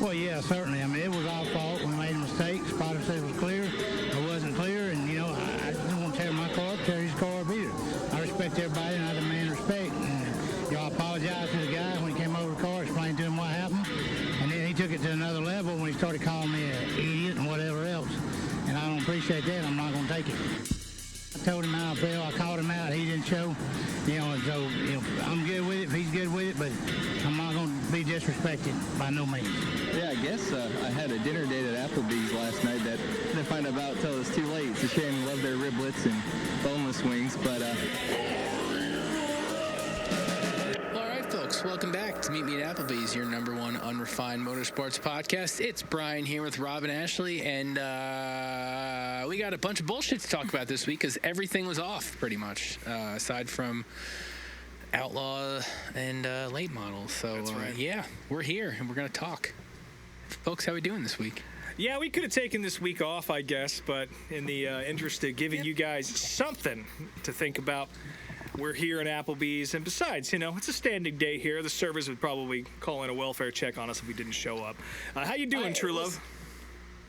Well, yeah, certainly. I mean, it was our fault. We made a mistake. Spotter said it was clear. It wasn't clear, and, I didn't want to tear my car up, tear his car up either. I respect everybody, and I demand respect. And, I apologized to the guy when he came over the car, explained to him what happened, and then he took it to another level when he started calling me an idiot and whatever else. And I don't appreciate that. I'm not going to take it. I told him how I felt. I called him out. He didn't show. And so I'm good with it if he's good with it, but I'm not going to be disrespected by no means. Yeah, I guess I had a dinner date at Applebees last night that I didn't find out until it was too late. It's a shame. Love their riblets and boneless wings, but... All right, folks, welcome back to Meet Me at Applebees, your number one unrefined motorsports podcast. It's Brian here with Rob and Ashley, and we got a bunch of bullshit to talk about this week because everything was off pretty much, aside from Outlaw and late models. So, That's right. Yeah, we're here, and we're going to talk. Folks, how we doing this week? Yeah, we could have taken this week off, I guess, but in the interest of giving you guys something to think about, we're here at Applebee's. And besides, it's a standing day here. The servers would probably call in a welfare check on us if we didn't show up. How you doing, True Love?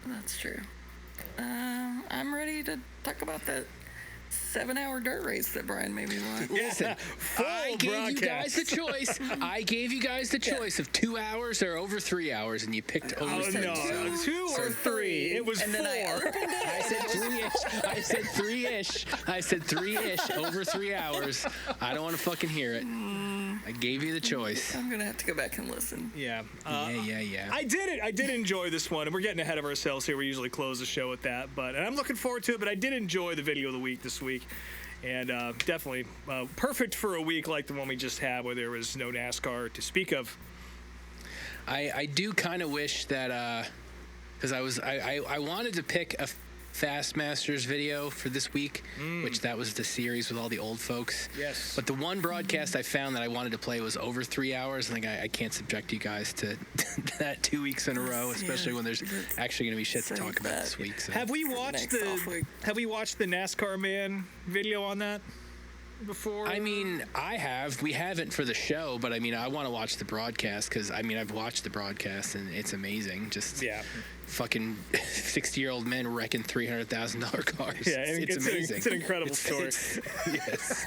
That's true. I'm ready to talk about that 7-hour dirt race that Brian made me watch. Listen, I gave you guys the choice. I gave you guys the choice of 2 hours or over 3 hours, and you picked over. Oh, no, 2 or 3. It was 4. I said 3-ish. I said 3-ish over 3 hours. I don't want to fucking hear it. I gave you the choice. I'm gonna have to go back and listen. Yeah. Yeah. I did enjoy this one, and we're getting ahead of ourselves here. We usually close the show with that, and I'm looking forward to it. But I did enjoy the video of the week this week, and definitely perfect for a week like the one we just had, where there was no NASCAR to speak of. I do kind of wish that because I wanted to pick a Fast Masters video for this week, which that was the series with all the old folks. Yes. But the one broadcast I found that I wanted to play was over 3 hours. I think I can't subject you guys to that 2 weeks in a row, especially when there's actually going to be shit to talk about this week. So. Have we watched the NASCAR Man video on that before? I mean, I have. We haven't for the show, but I mean, I want to watch the broadcast because I've watched the broadcast and it's amazing. Just fucking 60-year-old men wrecking $300,000 cars. Yeah, it's amazing. It's an incredible story. Yes.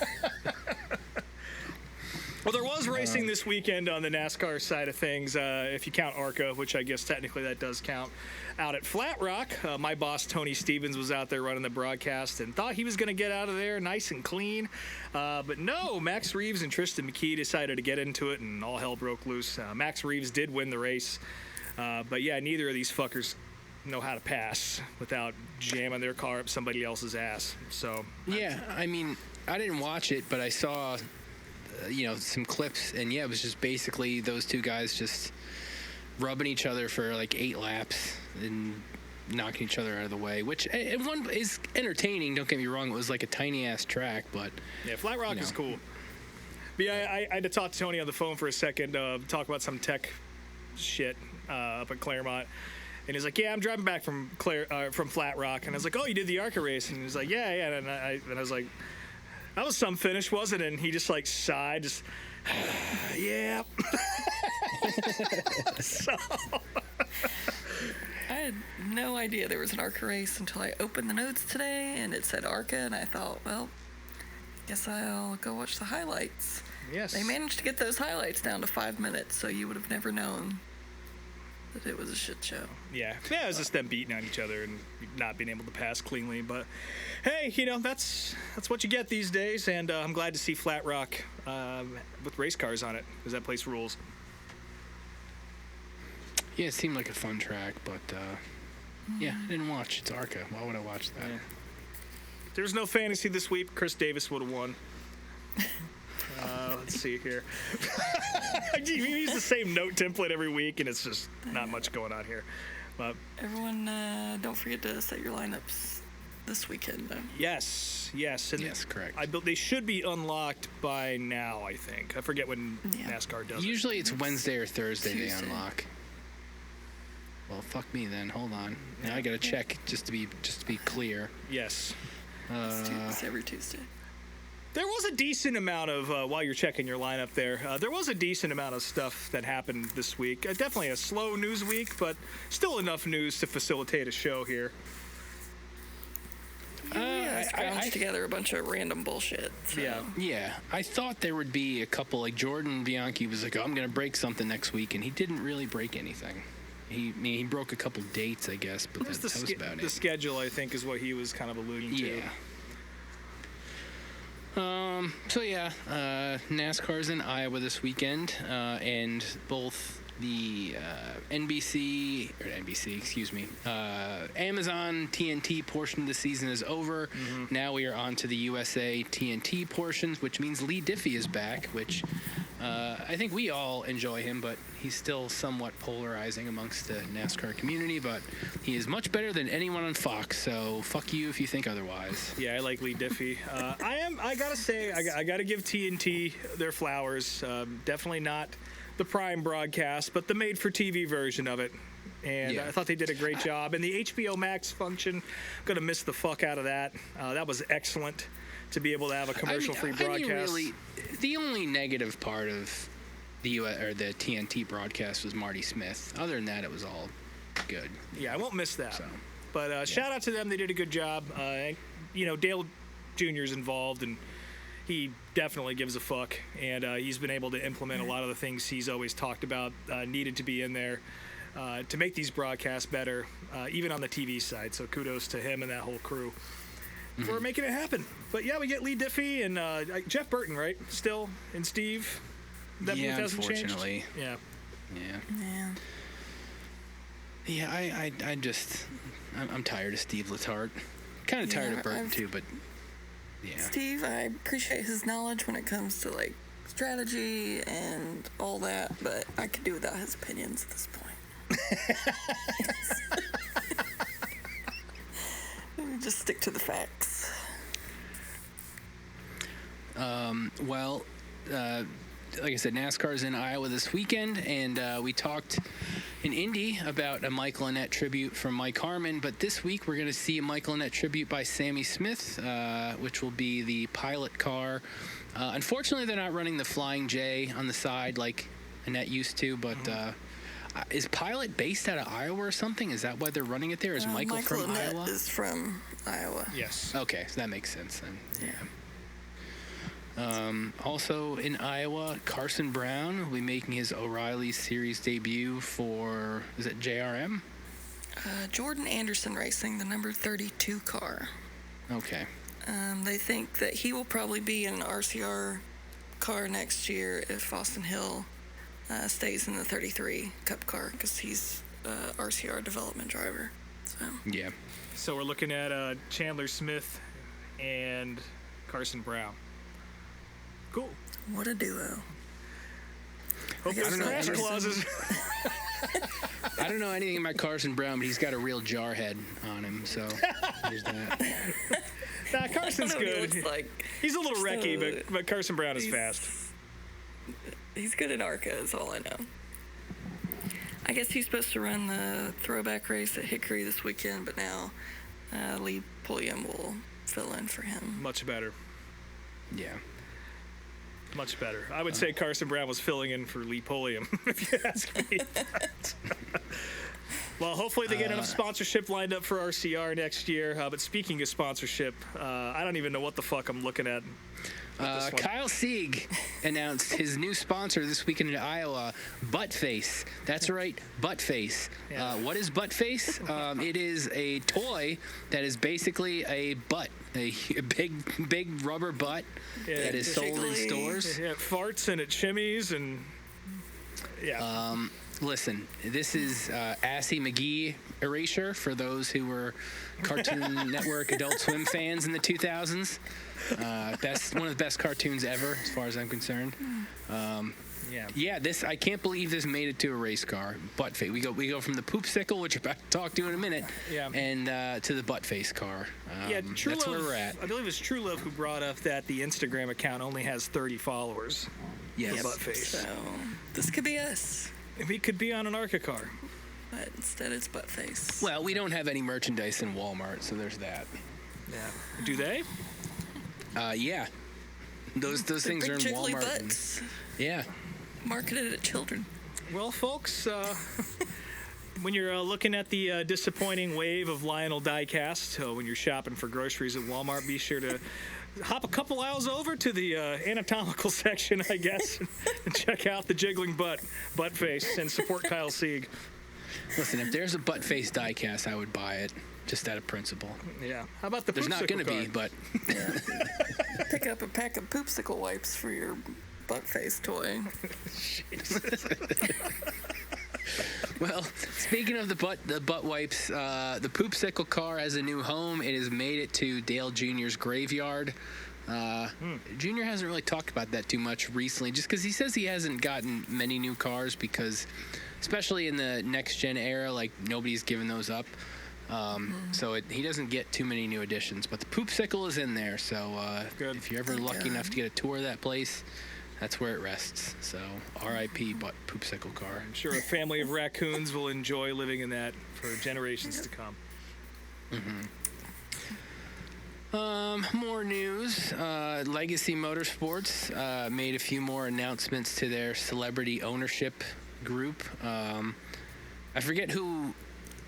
Well, there was racing this weekend on the NASCAR side of things, if you count ARCA, which I guess technically that does count, out at Flat Rock. My boss, Tony Stevens, was out there running the broadcast and thought he was going to get out of there nice and clean. But no, Max Reeves and Tristan McKee decided to get into it, and all hell broke loose. Max Reeves did win the race. But yeah, neither of these fuckers know how to pass without jamming their car up somebody else's ass. So yeah, I mean, I didn't watch it, but I saw some clips, and yeah, it was just basically those two guys just rubbing each other for like 8 laps and knocking each other out of the way, which one is entertaining. Don't get me wrong; it was like a tiny ass track, but yeah, Flat Rock is cool. But yeah, I had to talk to Tony on the phone for a second, talk about some tech shit up at Claremont. And he's like, yeah, I'm driving back from Flat Rock. And I was like, oh, you did the ARCA race? And he's like, yeah. And I was like, that was some finish, wasn't it? And he just like sighed, just, yeah. So. I had no idea there was an ARCA race until I opened the notes today, and it said ARCA, and I thought, well, guess I'll go watch the highlights. Yes. They managed to get those highlights down to 5 minutes, so you would have never known that it was a shit show. Yeah, it was just them beating on each other and not being able to pass cleanly. But hey, that's what you get these days, and I'm glad to see Flat Rock with race cars on it, because that place rules. Yeah, it seemed like a fun track, but yeah, I didn't watch. It's ARCA. Why would I watch that? Yeah. If there was no fantasy this week, Chris Davis would have won. Let's see here. We use the same note template every week, and it's just not much going on here. But everyone, don't forget to set your lineups this weekend, though. Yes. And yes, correct. They should be unlocked by now, I think. I forget when NASCAR does Usually it's Wednesday or Thursday Tuesday. They unlock. Well, fuck me then. Hold on. Now I gotta check just to be clear. Yes. It's every Tuesday. There was a decent amount of, while you're checking your lineup there was a decent amount of stuff that happened this week. Definitely a slow news week, but still enough news to facilitate a show here. I scrounged together a bunch of random bullshit. So. Yeah, I thought there would be a couple, like Jordan Bianchi was like, oh, I'm going to break something next week, and he didn't really break anything. He broke a couple dates, I guess, but that was about it. The schedule, I think, is what he was kind of alluding to. Yeah. NASCAR's in Iowa this weekend, and both the Amazon TNT portion of the season is over. Mm-hmm. Now we are on to the USA TNT portions, which means Lee Diffie is back, which I think we all enjoy him, but he's still somewhat polarizing amongst the NASCAR community, but he is much better than anyone on Fox, so fuck you if you think otherwise. Yeah, I like Lee Diffie. I gotta say, I gotta give TNT their flowers. Definitely not the prime broadcast, but the made-for-TV version of it. And I thought they did a great job. And the HBO Max function, gonna miss the fuck out of that. That was excellent to be able to have a commercial-free broadcast. Really, the only negative part of the the TNT broadcast was Marty Smith. Other than that, it was all good. Yeah, I won't miss that. So, but shout out to them; they did a good job. Dale Jr.'s involved, and he definitely gives a fuck. And he's been able to implement a lot of the things he's always talked about needed to be in there to make these broadcasts better, even on the TV side. So kudos to him and that whole crew for making it happen. But yeah, we get Lee Diffie and Jeff Burton, right? Still, and Steve. That booth hasn't unfortunately. Changed? Yeah, I'm tired of Steve Letarte. Kind of tired of Burton too, but yeah. Steve, I appreciate his knowledge when it comes to like strategy and all that, but I could do without his opinions at this point. Just stick to the facts. Like I said, NASCAR's in Iowa this weekend, and we talked in Indy about a Michael Annett tribute from Mike Harmon, but this week we're going to see a Michael Annett tribute by Sammy Smith, which will be the pilot car. Unfortunately, they're not running the Flying J on the side like Annett used to, but is Pilot based out of Iowa or something? Is that why they're running it there? Is Michael from Annett Iowa? Is from Iowa. Yes. Okay, so that makes sense then. Yeah. Also in Iowa, Carson Brown will be making his O'Reilly Series debut for, is it JRM? Jordan Anderson Racing, the number 32 car. Okay. They think that he will probably be in an RCR car next year if Austin Hill stays in the 33 Cup car, because he's RCR development driver. So. Yeah. So we're looking at Chandler Smith and Carson Brown. Cool. What a duo. Hope there's crash clauses. I don't know anything about Carson Brown, but he's got a real jarhead on him, so there's that. Nah, Carson's good. He's a little wrecky, but Carson Brown is fast. He's good at ARCA, is all I know. I guess he's supposed to run the throwback race at Hickory this weekend, but now Lee Pulliam will fill in for him. Much better. Yeah. Much better. I would say Carson Brown was filling in for Lee Pulliam, if you ask me. Well, hopefully they get enough sponsorship lined up for RCR next year. But speaking of sponsorship, I don't even know what the fuck I'm looking at. Kyle Sieg announced his new sponsor this weekend in Iowa, Buttface. That's right, Buttface. Yeah. What is Buttface? It is a toy that is basically a butt, a big rubber butt that is sold in stores. Yeah, it farts and it shimmies and yeah. Listen, this is Assy McGee Erasure for those who were Cartoon Network Adult Swim fans in the 2000s. One of the best cartoons ever, as far as I'm concerned. This I can't believe this made it to a race car. Buttface. We go from the poopsicle, which we're about to talk to in a minute, and to the Buttface car. True that's Love, where we're at. I believe it's True Love who brought up that the Instagram account only has 30 followers. Yes. Buttface. So this could be us. We could be on an ARCA car. But instead it's Buttface. Well, we don't have any merchandise in Walmart, so there's that. Yeah. Do they? Yeah. Those things are in big jiggly Walmart. butts Yeah. marketed at children. Well, folks, when you're looking at the disappointing wave of Lionel diecast, when you're shopping for groceries at Walmart, be sure to hop a couple aisles over to the anatomical section, I guess, and check out the jiggling butt face and support Kyle Sieg. Listen, if there's a butt face diecast, I would buy it, just out of principle. Yeah. How about the There's not going to be, card? but Pick up a pack of poopsicle wipes for your butt face toy. well, speaking of the butt wipes, the Poopsicle car has a new home. It has made it to Dale Jr.'s graveyard. Junior hasn't really talked about that too much recently, just because he says he hasn't gotten many new cars because, especially in the next gen era, like nobody's given those up. So he doesn't get too many new additions, but the Poopsicle is in there. So if you're ever lucky enough to get a tour of that place, that's where it rests. So R.I.P. but Poopsicle car. I'm sure a family of raccoons will enjoy living in that for generations to come. More news. Legacy Motorsports made a few more announcements to their celebrity ownership group. I forget who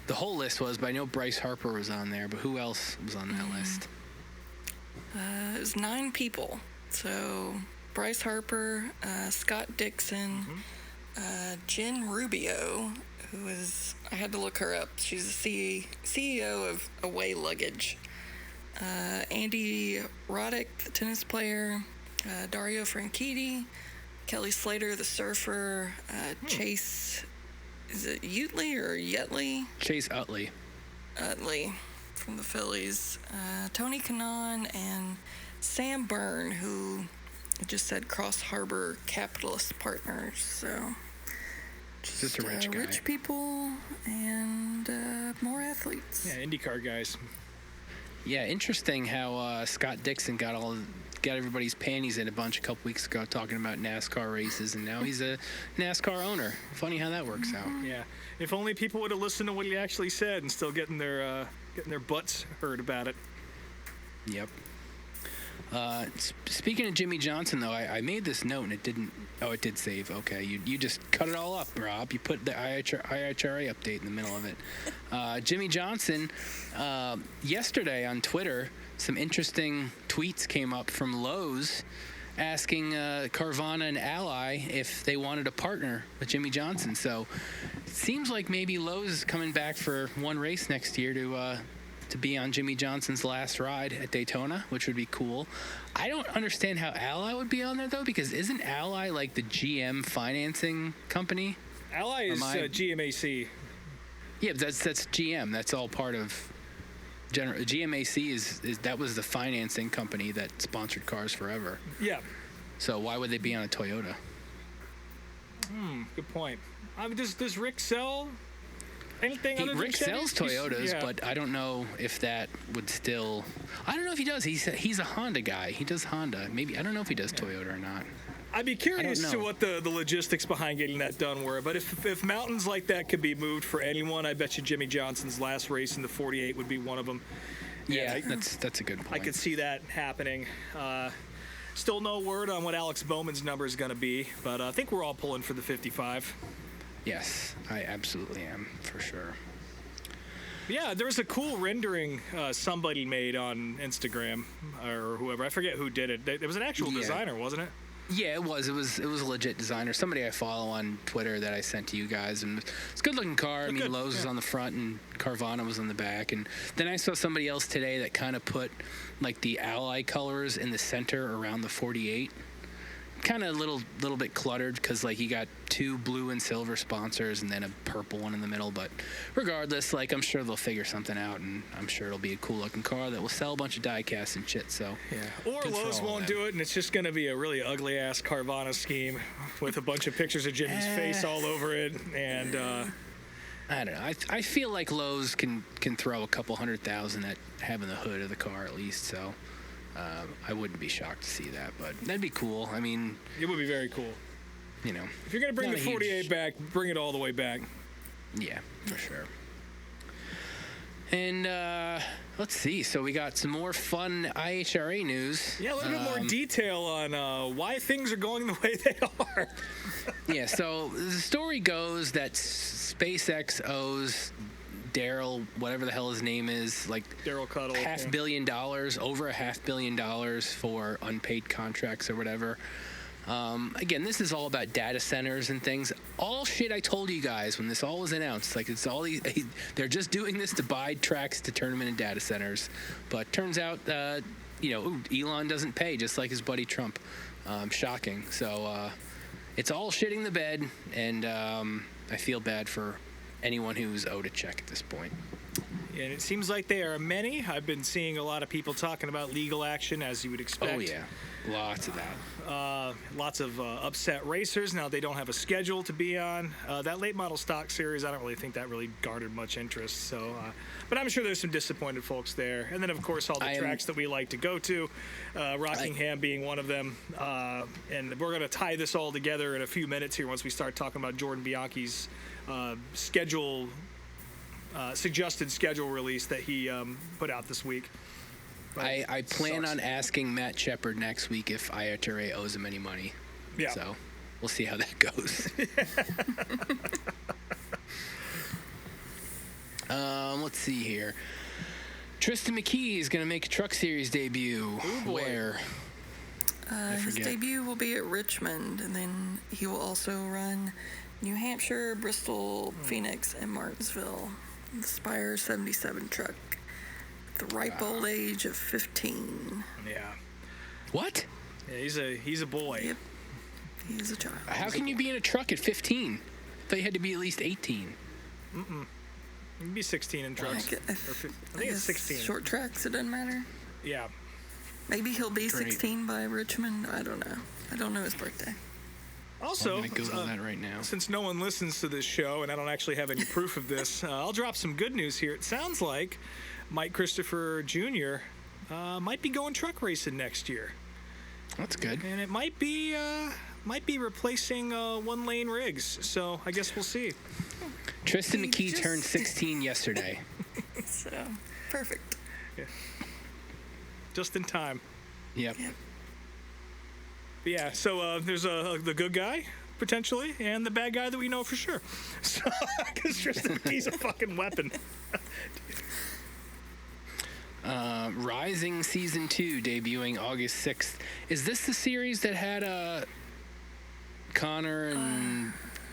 the whole list was, but I know Bryce Harper was on there. But who else was on that list? It was 9 people. So Bryce Harper, Scott Dixon, Jen Rubio, who is, I had to look her up. She's the CEO of Away Luggage. Andy Roddick, the tennis player, Dario Franchitti, Kelly Slater, the surfer, Chase, is it Utley or Yetley? Chase Utley. Utley from the Phillies, Tony Kanaan, and Sam Byrne, who just said Cross Harbor Capitalist Partners. So Just a rich guy. Rich people and more athletes. Yeah, IndyCar guys. Yeah, interesting how Scott Dixon got everybody's panties in a bunch a couple weeks ago talking about NASCAR races, and now he's a NASCAR owner. Funny how that works out. Yeah. If only people would have listened to what he actually said and still getting their butts heard about it. Yep. Speaking of Jimmy Johnson, though, I made this note and it didn't. Oh, it did save. Okay, you just cut it all up, Rob. You put the IHRA update in the middle of it. Jimmy Johnson, yesterday on Twitter, some interesting tweets came up from Lowe's asking Carvana and Ally if they wanted to partner with Jimmy Johnson. So it seems like maybe Lowe's is coming back for one race next year to be on Jimmy Johnson's last ride at Daytona, which would be cool. I don't understand how Ally would be on there, though, because isn't Ally like the GM financing company? Ally is GMAC. Yeah, that's GM. That's all part of GMAC is that was the financing company that sponsored cars forever. Yeah. So why would they be on a Toyota? Good point. Does Rick sell anything other than Rick sells Chevys? Toyotas, but I don't know if that would still. I don't know if he does. He's a Honda guy. He does Honda. Maybe I don't know if he does Toyota or not. I'd be curious to what the logistics behind getting that done were. But if mountains like that could be moved for anyone, I bet you Jimmy Johnson's last race in the 48 would be one of them. Yeah, that's a good point. I could see that happening. Still no word on what Alex Bowman's number is going to be, but I think we're all pulling for the 55. Yes, I absolutely am, for sure. Yeah, there was a cool rendering somebody made on Instagram or whoever. I forget who did it. It was an actual designer, wasn't it? Yeah, it was. It was a legit designer. Somebody I follow on Twitter that I sent to you guys, and it's a good-looking car. Lowe's was on the front and Carvana was on the back. And then I saw somebody else today that kind of put like the Ally colors in the center around the 48. Kind of a little bit cluttered because like you got 2 blue and silver sponsors and then a purple one in the middle. But regardless, like I'm sure they'll figure something out, and I'm sure it'll be a cool looking car that will sell a bunch of die-casts and shit. So yeah, or Lowe's won't do it, and it's just going to be a really ugly ass Carvana scheme with a bunch of pictures of Jimmy's face all over it. And I don't know. I feel like Lowe's can throw a couple $100,000 at having the hood of the car at least. So. I wouldn't be shocked to see that, but that'd be cool. I mean, it would be very cool. You know, if you're gonna bring the 48 back, bring it all the way back. Yeah, for sure. And let's see. So we got some more fun IHRA news. Yeah, a little bit more detail on why things are going the way they are. Yeah, so the story goes that SpaceX owes Daryl, whatever the hell his name is, like Daryl Cuddle. $500 million, over $500 million for unpaid contracts or whatever. Again, this is all about data centers and things. All shit I told you guys when this all was announced. Like, it's all they're just doing this to buy tracks to turn them into data centers. But turns out, Elon doesn't pay, just like his buddy Trump. Shocking. So it's all shitting the bed, and I feel bad for anyone who's owed a check at this point. And it seems like there are many. I've been seeing a lot of people talking about legal action, as you would expect. Oh, yeah. Lots of that. Lots of upset racers. Now, they don't have a schedule to be on. That late model stock series, I don't really think that really garnered much interest. So, but I'm sure there's some disappointed folks there. And then, of course, all the tracks that we like to go to, Rockingham being one of them. And we're going to tie this all together in a few minutes here once we start talking about Jordan Bianchi's suggested schedule release that he put out this week. I plan on asking Matt Shepard next week if IHRA owes him any money. Yeah. So we'll see how that goes. Let's see here. Tristan McKee is going to make a Truck Series debut. Ooh, boy. Where? His debut will be at Richmond, and then he will also run New Hampshire, Bristol, Phoenix, and Martinsville. The Spire 77 truck. The ripe old age of 15. Yeah. What? Yeah, he's a boy. Yep. He's a child. How can you be in a truck at 15? I thought you had to be at least 18. You can be 16 in trucks. I think it's 16. Short tracks, it doesn't matter. Yeah. Maybe he'll be Great. 16 by Richmond. I don't know. I don't know his birthday. Also, I'm going to Google that right now. Since no one listens to this show, and I don't actually have any proof of this, I'll drop some good news here. It sounds like Mike Christopher Jr. Might be going truck racing next year. That's good. And it might be replacing one-lane rigs. So I guess we'll see. Tristan He McKee just- turned 16 yesterday. So, perfect. Just in time. Yep. Yep. But yeah, so there's the good guy, potentially, and the bad guy that we know for sure. So, because Tristan McKee's a fucking weapon. Rising Season 2 debuting August 6th. Is this the series that had Connor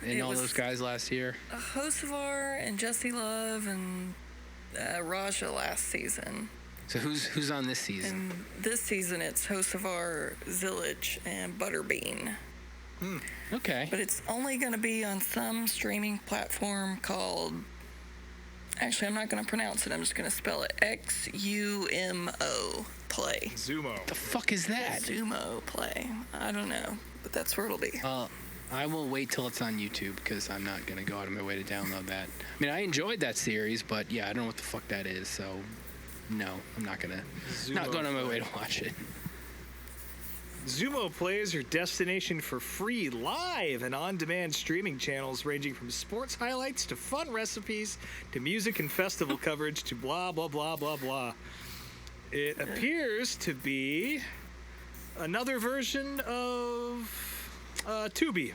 and all those guys last year? Hocevar and Jesse Love and Raja last season. So who's on this season? And this season it's Hocevar, Zillage, and Butterbean. Okay. But it's only going to be on some streaming platform called... Actually, I'm not going to pronounce it. I'm just going to spell it XUMO Play. Zumo. The fuck is that? Zumo Play. I don't know, but that's where it'll be. I will wait till it's on YouTube because I'm not going to go out of my way to download that. I mean, I enjoyed that series, but yeah, I don't know what the fuck that is, so no, I'm not going on my way to watch it. Zumo Play is your destination for free live and on-demand streaming channels ranging from sports highlights to fun recipes to music and festival coverage to blah, blah, blah, blah, blah. It appears to be another version of Tubi.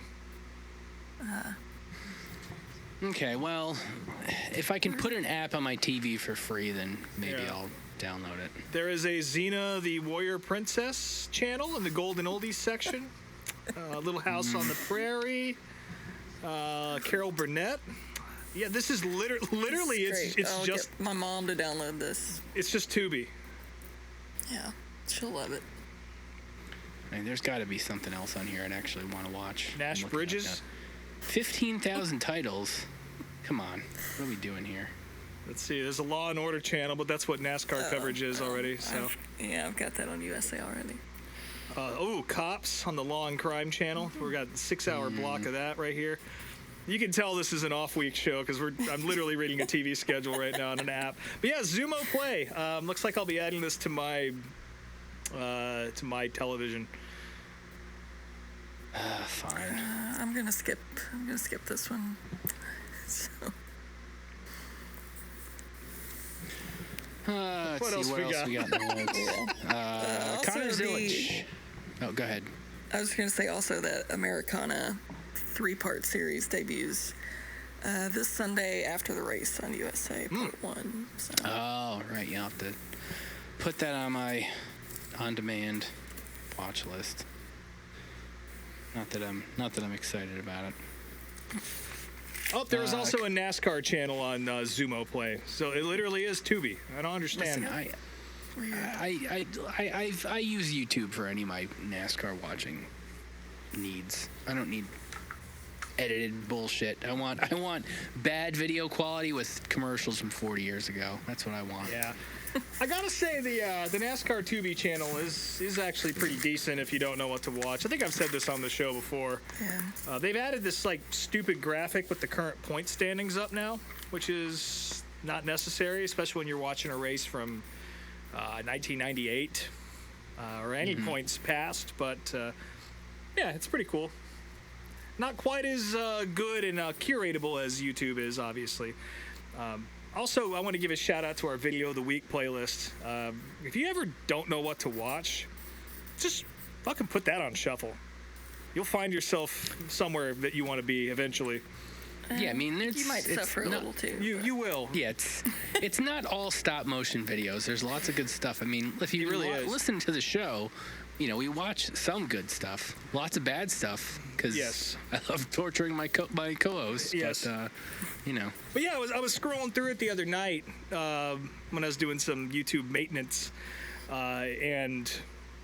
Okay, well, if I can put an app on my TV for free, then maybe Yeah. I'll download it. There is a Xena the Warrior Princess channel in the Golden Oldies section. Little House on the Prairie. Carol Burnett. Yeah, this is literally it's Great. I'll just get my mom to download this. it's just Tubi. Yeah, she'll love it. I mean, there's got to be something else on here I'd actually want to watch. Nash I'm looking at Bridges. that. 15,000 titles. Come on, what are we doing here? Let's see. There's a Law and Order channel, but that's what NASCAR coverage is already. So, I've got that on USA already. Cops on the Law and Crime channel. We got a 6-hour block of that right here. You can tell this is an off-week show because I'm literally reading a TV schedule right now on an app. But yeah, Zumo Play. Looks like I'll be adding this to my television. Fine. I'm gonna skip this one. So. Let's What see else what we else got? we got in the notes. Also Connor the- Zillich. Oh, go ahead. I was going to say also that Americana 3-part series debuts this Sunday after the race on USA Part 1. So. Oh, right. You have to put that on my on-demand watch list. Not that I'm excited about it. Oh, there was also a NASCAR channel on Zumo Play, so it literally is Tubi. I don't understand. Listen, I use YouTube for any of my NASCAR watching needs. I don't need edited bullshit. I want bad video quality with commercials from 40 years ago. That's what I want. Yeah. I gotta say the NASCAR Tubi channel is actually pretty decent if you don't know what to watch. I think I've said this on the show before. Yeah. They've added this like stupid graphic with the current point standings up now, which is not necessary, especially when you're watching a race from 1998 or any points past. But yeah, it's pretty cool. Not quite as good and curatable as YouTube is, obviously. Also, I want to give a shout out to our Video of the Week playlist. If you ever don't know what to watch, just fucking put that on shuffle. You'll find yourself somewhere that you want to be eventually. Yeah, I mean, You might suffer a not- little too. You will. Yeah, it's not all stop motion videos. There's lots of good stuff. I mean, if you It really is. listen to the show, you know, we watch some good stuff, lots of bad stuff, because Yes. I love torturing my co-host. Yes. But, you know. But yeah, I was scrolling through it the other night when I was doing some YouTube maintenance, and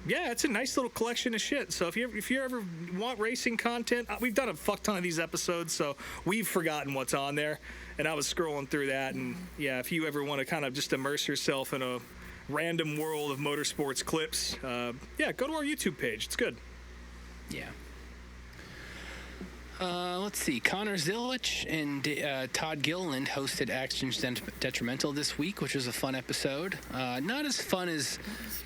yeah, it's a nice little collection of shit. So if you ever want racing content, we've done a fuck ton of these episodes, so we've forgotten what's on there. And I was scrolling through that, and yeah, if you ever want to kind of just immerse yourself in a random world of motorsports clips, yeah, go to our YouTube page. It's good. Yeah. Let's see. Connor Zillich and Todd Gilliland hosted Actions Detrimental this week, which was a fun episode. Not as fun as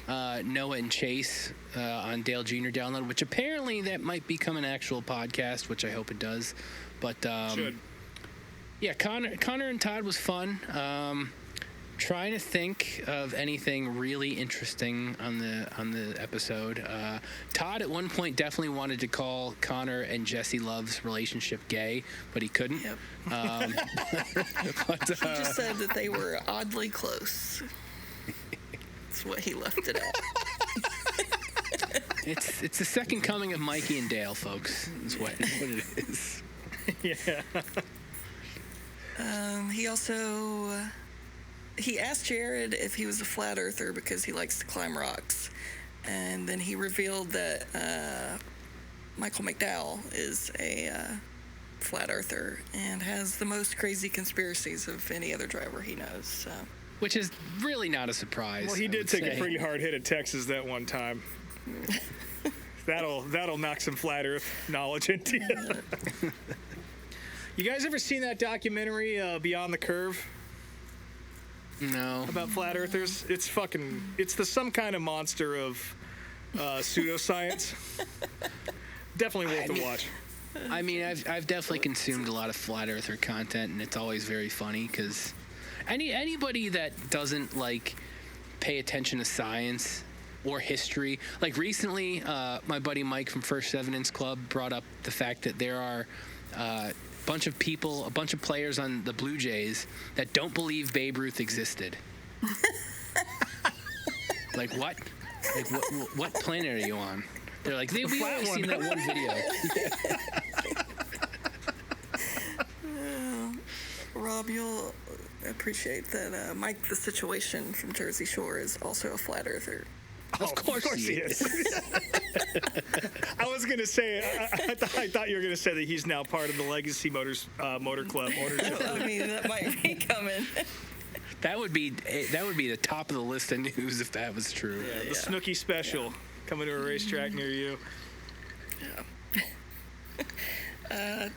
Noah and Chase on Dale Jr. Download, which apparently that might become an actual podcast, which I hope it does. But Should. yeah, Connor and Todd was fun. Trying to think of anything really interesting on the episode. Todd at one point definitely wanted to call Connor and Jesse Love's relationship gay, but he couldn't. Yep. But, He just said that they were oddly close. That's what he left it at. it's the second coming of Mikey and Dale, folks. Is what it is. Yeah. He asked Jared if he was a flat earther because he likes to climb rocks. And then he revealed that Michael McDowell is a flat earther and has the most crazy conspiracies of any other driver he knows. So. Which is really not a surprise. Well, he I did would take say. a pretty hard hit at Texas that one time. That'll knock some flat Earth knowledge into you. You guys ever seen that documentary Beyond the Curve No. about flat earthers? It's some kind of monster of pseudoscience. Definitely worth a watch. I mean, I've definitely consumed a lot of flat earther content, and it's always very funny because anybody that doesn't like pay attention to science or history, like recently, my buddy Mike from First Evidence Club brought up the fact that there are a bunch of players on the Blue Jays that don't believe Babe Ruth existed. Like what? Like what planet are you on? They're like, we've only seen that one video. Rob, you'll appreciate that Mike the Situation from Jersey Shore is also a flat earther. Of course he is. I was gonna say, I thought you were gonna say that he's now part of the Legacy Motor Club ownership. I mean, that might be coming. That would be the top of the list of news if that was true. Yeah, the Snooki Special coming to a racetrack near you.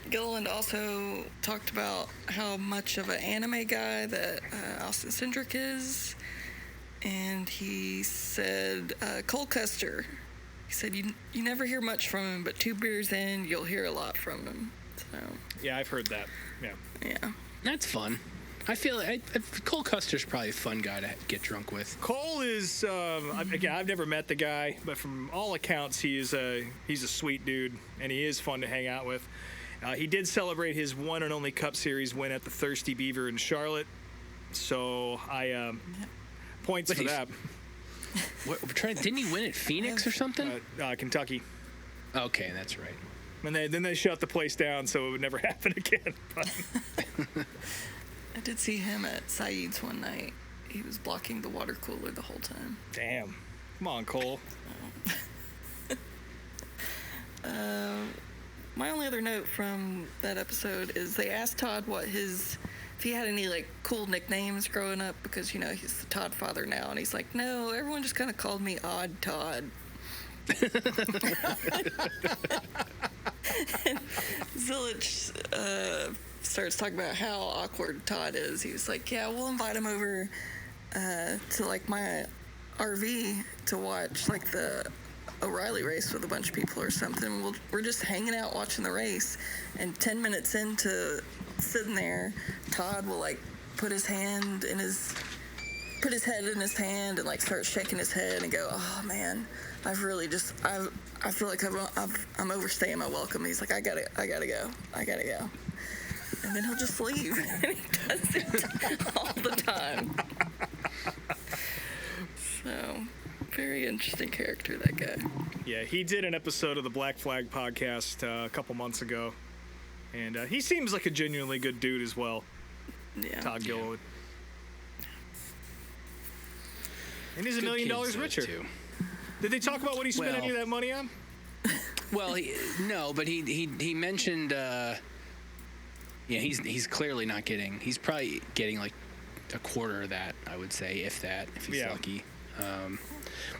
Gilliland also talked about how much of an anime guy that Austin Cindric is. And he said, Cole Custer, he said, you never hear much from him, but 2 beers in, you'll hear a lot from him. So, Yeah, I've heard that. Yeah. yeah. That's fun. I feel Cole Custer's probably a fun guy to get drunk with. Cole is, again, I've never met the guy, but from all accounts, he's a sweet dude, and he is fun to hang out with. He did celebrate his one and only Cup Series win at the Thirsty Beaver in Charlotte, so I points for that. Didn't he win at Phoenix or something? Kentucky. Okay, that's right. And then they shut the place down, so it would never happen again. But I did see him at Saeed's one night. He was blocking the water cooler the whole time. damn, come on, Cole. My only other note from that episode is they asked Todd if he had any like cool nicknames growing up, because he's the Todd father now, and he's like, no, everyone just kind of called me Odd Todd. And Zilich starts talking about how awkward Todd is. He was like, yeah, we'll invite him over to like my RV to watch like the O'Reilly race with a bunch of people or something. We're just hanging out watching the race, and 10 minutes into sitting there, Todd will like put his head in his hand and like start shaking his head and go, oh man, I feel like I'm overstaying my welcome. He's like, I gotta go, and then he'll just leave. And he does it all the time. So, very interesting character, that guy. Yeah, he did an episode of the Black Flag podcast a couple months ago, and he seems like a genuinely good dude as well. Yeah. Todd Gilwood. And he's $1 million richer. Too. Did they talk about what he spent any of that money on? Well, no, but he mentioned, he's clearly not getting. He's probably getting like a quarter of that, I would say, if he's lucky.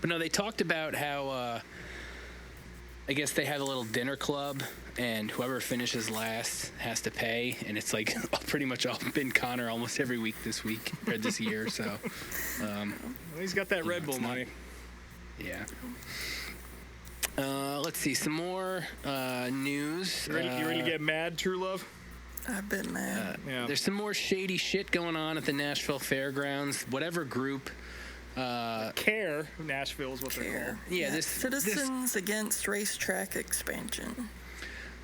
But no, they talked about how I guess they had a little dinner club, and whoever finishes last has to pay, and it's like pretty much all been Connor almost every week this year. So well, he's got that Red Bull money. Yeah. Let's see some more news. You ready to get mad, True Love? I've been mad. There's some more shady shit going on at the Nashville Fairgrounds. Whatever group. CARE, Nashville is what they're called. Yeah, Citizens Against Racetrack Expansion.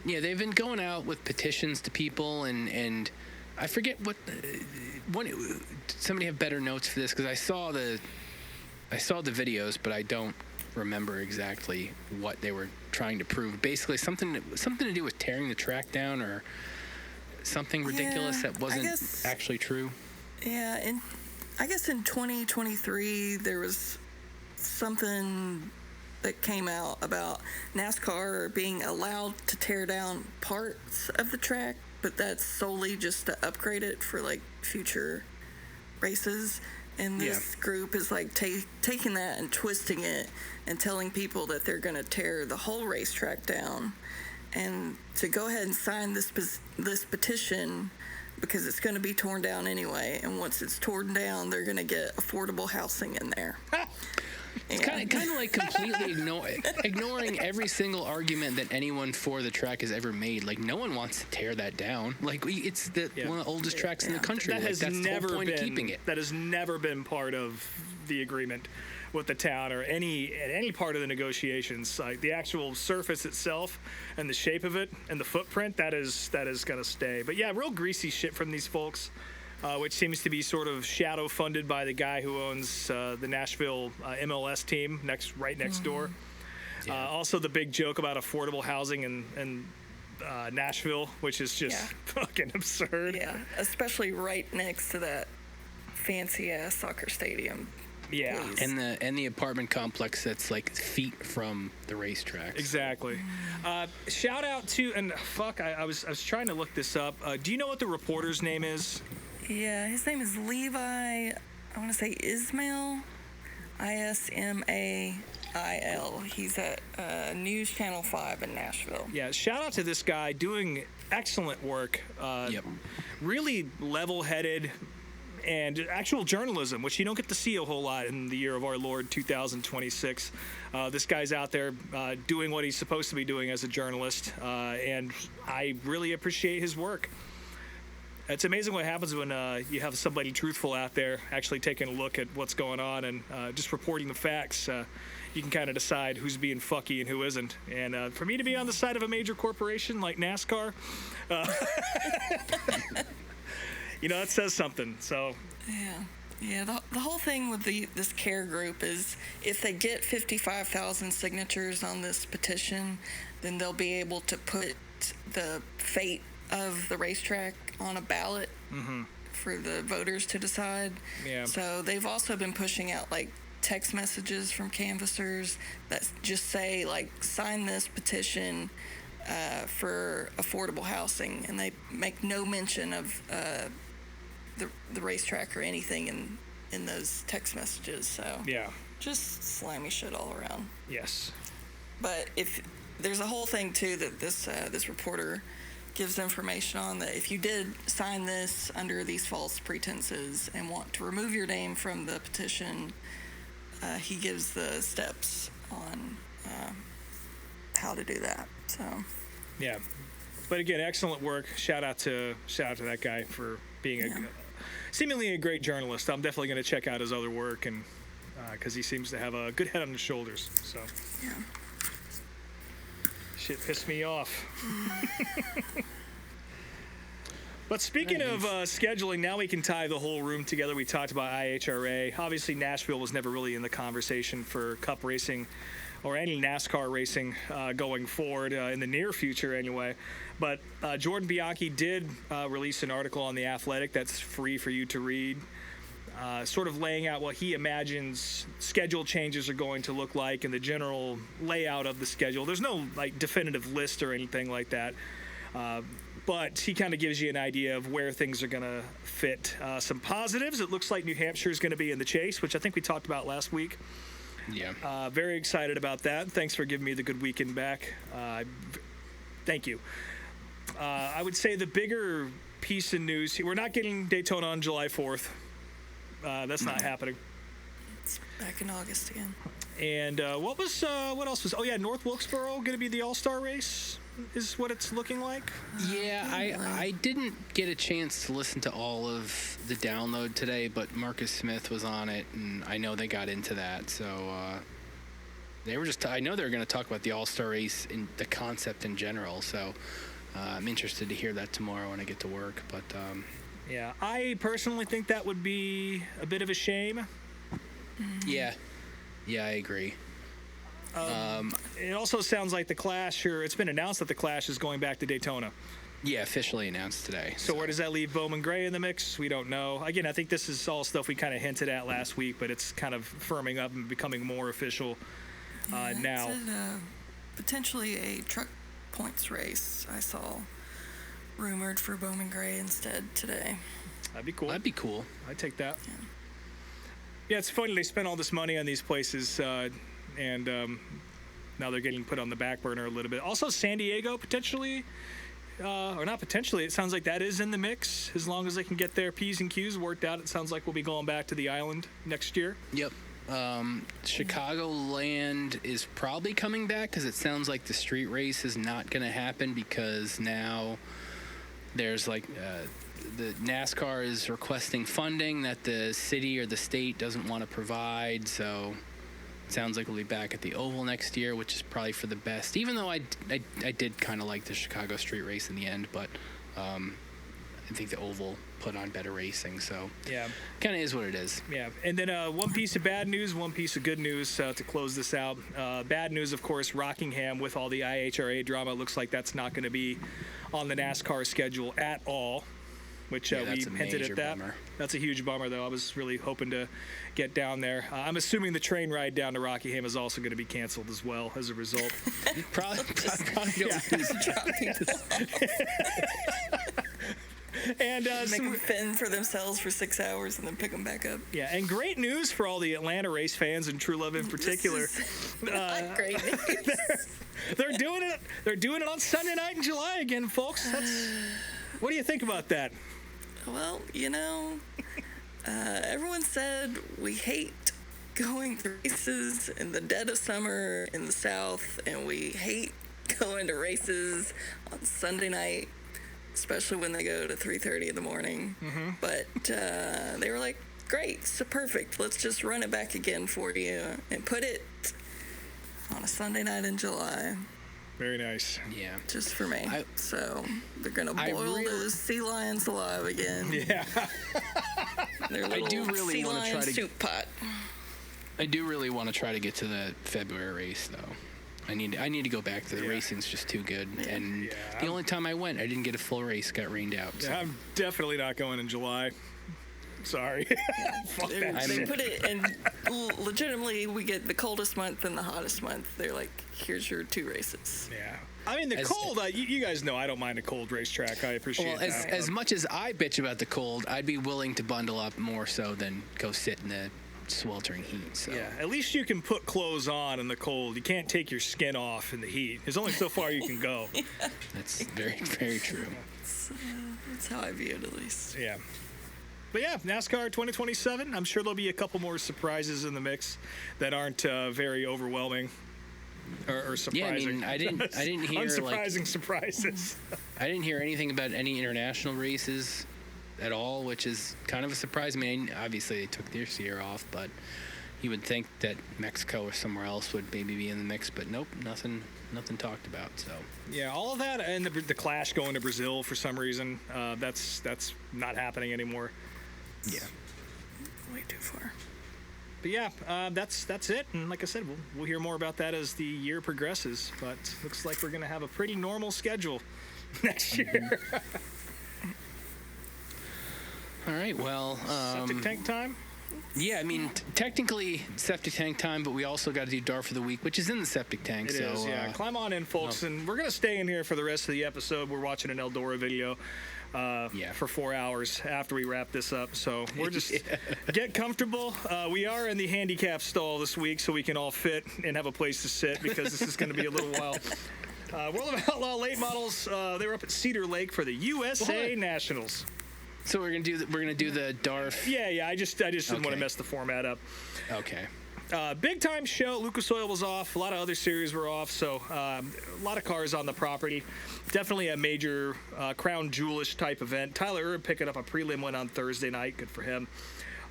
Yeah, they've been going out with petitions to people, and I forget what. Somebody have better notes for this, because I saw the videos, but I don't remember exactly what they were trying to prove. Basically, something to do with tearing the track down or something ridiculous that wasn't actually true. Yeah, I guess in 2023 there was something that came out about NASCAR being allowed to tear down parts of the track, but that's solely just to upgrade it for like future races. And this group is like taking that and twisting it and telling people that they're going to tear the whole racetrack down, and to go ahead and sign this petition, because it's going to be torn down anyway, and once it's torn down, they're going to get affordable housing in there. It's kind of like completely ignoring every single argument that anyone for the track has ever made. Like, no one wants to tear that down. Like, it's one of the oldest tracks in the country. That's the whole point of keeping it. That has never been part of the agreement with the town or any part of the negotiations. Like the actual surface itself and the shape of it and the footprint, that is going to stay. But yeah, real greasy shit from these folks. Which seems to be sort of shadow funded by the guy who owns the Nashville MLS team right next door. Yeah. Also, the big joke about affordable housing in Nashville, which is just fucking absurd. Yeah, especially right next to that fancy ass soccer stadium. Yeah, please. and the apartment complex that's like feet from the racetrack. Exactly. Shout out to I was trying to look this up. Do you know what the reporter's name is? Yeah, his name is Levi, I want to say Ismail, Ismail. He's at News Channel 5 in Nashville. Yeah, shout out to this guy doing excellent work. Really level-headed and actual journalism, which you don't get to see a whole lot in the year of our Lord 2026. This guy's out there doing what he's supposed to be doing as a journalist, and I really appreciate his work. It's amazing what happens when you have somebody truthful out there actually taking a look at what's going on and just reporting the facts. You can kind of decide who's being fucky and who isn't. And for me to be on the side of a major corporation like NASCAR, that says something. So Yeah, the whole thing with this care group is if they get 55,000 signatures on this petition, then they'll be able to put the fate of the racetrack on a ballot for the voters to decide. Yeah. So they've also been pushing out like text messages from canvassers that just say like sign this petition for affordable housing, and they make no mention of the racetrack or anything in those text messages. So yeah, just slimy shit all around. yes. But if there's a whole thing too that this reporter gives information on, that if you did sign this under these false pretenses and want to remove your name from the petition, he gives the steps on how to do that. So Yeah, but again, excellent work. Shout out to that guy for being seemingly a great journalist. I'm definitely going to check out his other work, and because he seems to have a good head on his shoulders. So yeah. shit pissed me off. But speaking of scheduling, now we can tie the whole room together. We talked about IHRA. Obviously, Nashville was never really in the conversation for Cup racing or any NASCAR racing going forward in the near future anyway. But Jordan Bianchi did release an article on The Athletic that's free for you to read, sort of laying out what he imagines schedule changes are going to look like and the general layout of the schedule. There's no like definitive list or anything like that. But he kind of gives you an idea of where things are going to fit. Some positives, it looks like New Hampshire is going to be in the chase, which I think we talked about last week. Yeah. Very excited about that. Thanks for giving me the good weekend back. Thank you. I would say the bigger piece of news, we're not getting Daytona on July 4th. That's not happening. It's back in August again. And what else was, North Wilkesboro going to be the All-Star race is what it's looking like? Yeah, I didn't get a chance to listen to all of the download today, but Marcus Smith was on it, and I know they got into that. So they were I know they were going to talk about the All-Star race and the concept in general. So I'm interested to hear that tomorrow when I get to work. But yeah, I personally think that would be a bit of a shame. yeah, I agree. It also sounds like the Clash, or it's been announced that the Clash is going back to Daytona. Yeah, officially announced today. So where does that leave Bowman Gray in the mix? We don't know. Again, I think this is all stuff we kind of hinted at last week, but it's kind of firming up and becoming more official now. It said, potentially a truck points race I saw rumored for Bowman Gray instead today. That'd be cool. I'd take that. Yeah, it's funny. They spent all this money on these places, and now they're getting put on the back burner a little bit. Also, San Diego potentially, or not potentially, it sounds like that is in the mix. As long as they can get their P's and Q's worked out, it sounds like we'll be going back to the island next year. Yep. Chicagoland is probably coming back because it sounds like the street race is not going to happen because now there's like the NASCAR is requesting funding that the city or the state doesn't want to provide, so it sounds like we'll be back at the Oval next year, which is probably for the best, even though I did kind of like the Chicago street race in the end, but I think the Oval put on better racing, so yeah, kind of is what it is. Yeah, and then one piece of bad news, one piece of good news to close this out. Bad news, of course, Rockingham with all the IHRA drama. It looks like that's not going to be on the NASCAR schedule at all, which we hinted at that. Bummer. That's a huge bummer, though. I was really hoping to get down there. I'm assuming the train ride down to Rockingham is also going to be canceled as well as a result. probably And make them fend for themselves for 6 hours and then pick them back up. Yeah, and great news for all the Atlanta race fans and True Love in particular. Not great news. They're doing it. They're doing it on Sunday night in July again, folks. What do you think about that? Well, everyone said we hate going to races in the dead of summer in the South, and we hate going to races on Sunday night especially when they go to 3:30 in the morning. But they were like, great, so perfect. Let's just run it back again for you and put it on a Sunday night in July. Very nice. Yeah. Just for me. So they're going to boil those sea lions alive again. Yeah. Their little do really sea wanna lion try to- soup pot. I do really want to try to get to the February race, though. I need to go back to the racing's just too good. And the only time I went, I didn't get a full race, got rained out. So. Yeah, I'm definitely not going in July. Sorry. Fuck that They shit. put it in, legitimately, we get the coldest month and the hottest month. They're like, here's your 2 races. Yeah. I mean, the cold, you guys know I don't mind a cold racetrack. I appreciate Well, that. as much as I bitch about the cold, I'd be willing to bundle up more so than go sit in the sweltering heat. So. Yeah, at least you can put clothes on in the cold. You can't take your skin off in the heat. There's only so far you can go. That's very, very true. That's how I view it, at least. Yeah. But yeah, NASCAR 2027. I'm sure there'll be a couple more surprises in the mix that aren't very overwhelming or surprising. Yeah, I mean, I didn't hear unsurprising surprises. I didn't hear anything about any international races at all, which is kind of a surprise. I mean, obviously they took this year off, but you would think that Mexico or somewhere else would maybe be in the mix, but nope, nothing talked about. So Yeah, all of that and the Clash going to Brazil for some reason, that's not happening anymore. yeah. Way too far. But yeah, that's it. And like I said, we'll hear more about that as the year progresses. But looks like we're going to have a pretty normal schedule next year. All right, well, Septic tank time? yeah, I mean, technically septic tank time, but we also got to do DARF of the week, which is in the septic tank. It so, is, yeah. Climb on in, folks. And we're going to stay in here for the rest of the episode. We're watching an Eldora video for 4 hours after we wrap this up. So we're just get comfortable. We are in the handicap stall this week, so we can all fit and have a place to sit because this is going to be a little while. World of Outlaw late models. They were up at Cedar Lake for the USA Nationals. So we're gonna do the DARF. Yeah. I just didn't want to Okay. mess the format up. Okay. Big time show. Lucas Oil was off. A lot of other series were off. So a lot of cars on the property. Definitely a major crown jewelish type event. Tyler Erb picking up a prelim win on Thursday night. Good for him.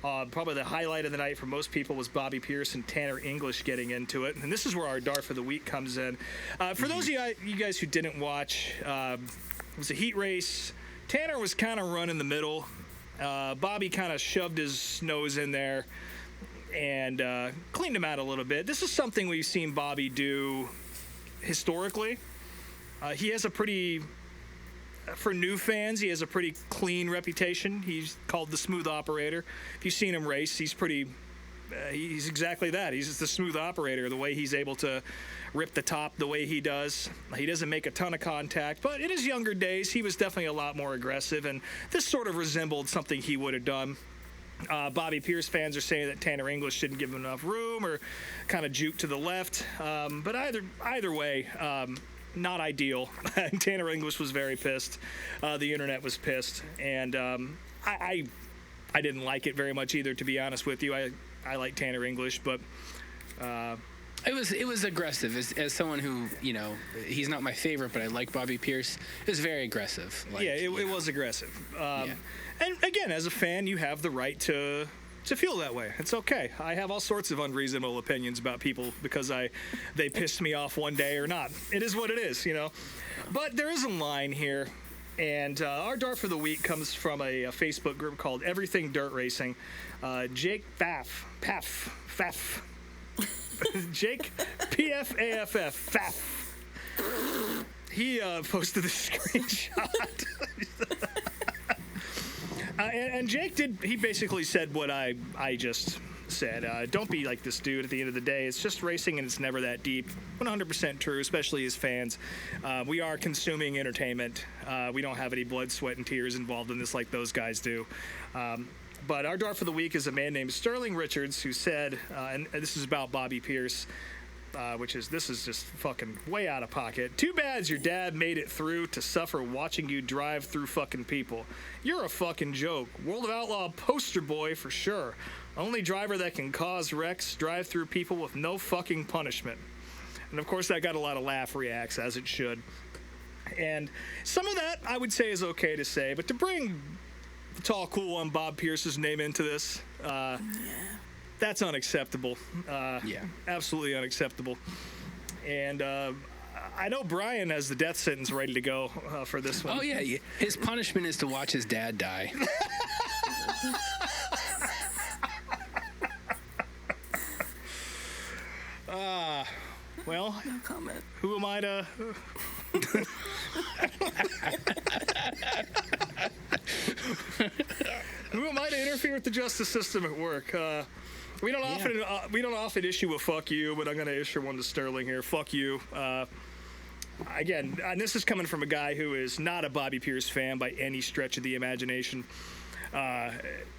Probably the highlight of the night for most people was Bobby Pierce and Tanner English getting into it. And this is where our DARF of the week comes in. For those of you guys who didn't watch, it was a heat race. Tanner was kind of running the middle. Bobby kind of shoved his nose in there and cleaned him out a little bit. This is something we've seen Bobby do historically. He has a pretty, for new fans, he has a pretty clean reputation. He's called the smooth operator. If you've seen him race, he's exactly that. He's just the smooth operator, the way he's able to rip the top the way he does. He doesn't make a ton of contact, but in his younger days, he was definitely a lot more aggressive, and this sort of resembled something he would have done. Bobby Pierce fans are saying that Tanner English didn't give him enough room or kind of juke to the left, but either way, not ideal. Tanner English was very pissed. The internet was pissed, and I didn't like it very much either, to be honest with you. I like Tanner English, but It was aggressive. As someone who, he's not my favorite, but I like Bobby Pierce. It was very aggressive. it was aggressive. And again, as a fan, you have the right to feel that way. It's okay. I have all sorts of unreasonable opinions about people because they pissed me off one day or not. It is what it is, But there is a line here. And our DARF for the week comes from a Facebook group called Everything Dirt Racing. Jake Pfaff. Jake Pfaff. Pfaff. He posted this screenshot. And Jake he basically said what I just said. Don't be like this dude at the end of the day. It's just racing and it's never that deep. 100% true, especially as fans. We are consuming entertainment. We don't have any blood, sweat, and tears involved in this like those guys do. But our DARF for the week is a man named Sterling Richards who said, and this is about Bobby Pierce, this is just fucking way out of pocket. Too bad your dad made it through to suffer watching you drive through fucking people. You're a fucking joke. World of Outlaw poster boy for sure. Only driver that can cause wrecks, drive through people with no fucking punishment. And of course that got a lot of laugh reacts, as it should. And some of that I would say is okay to say, but to bring the tall, cool one, Bob Pierce's name into this, that's unacceptable. Absolutely unacceptable. And I know Brian has the death sentence ready to go for this one. Oh, yeah. His punishment is to watch his dad die. Well, No comment. who am I to... Who am I to interfere with the justice system at work? We don't often issue a fuck you, but I'm going to issue one to Sterling here. Fuck you. Again, and this is coming from a guy who is not a Bobby Pierce fan by any stretch of the imagination.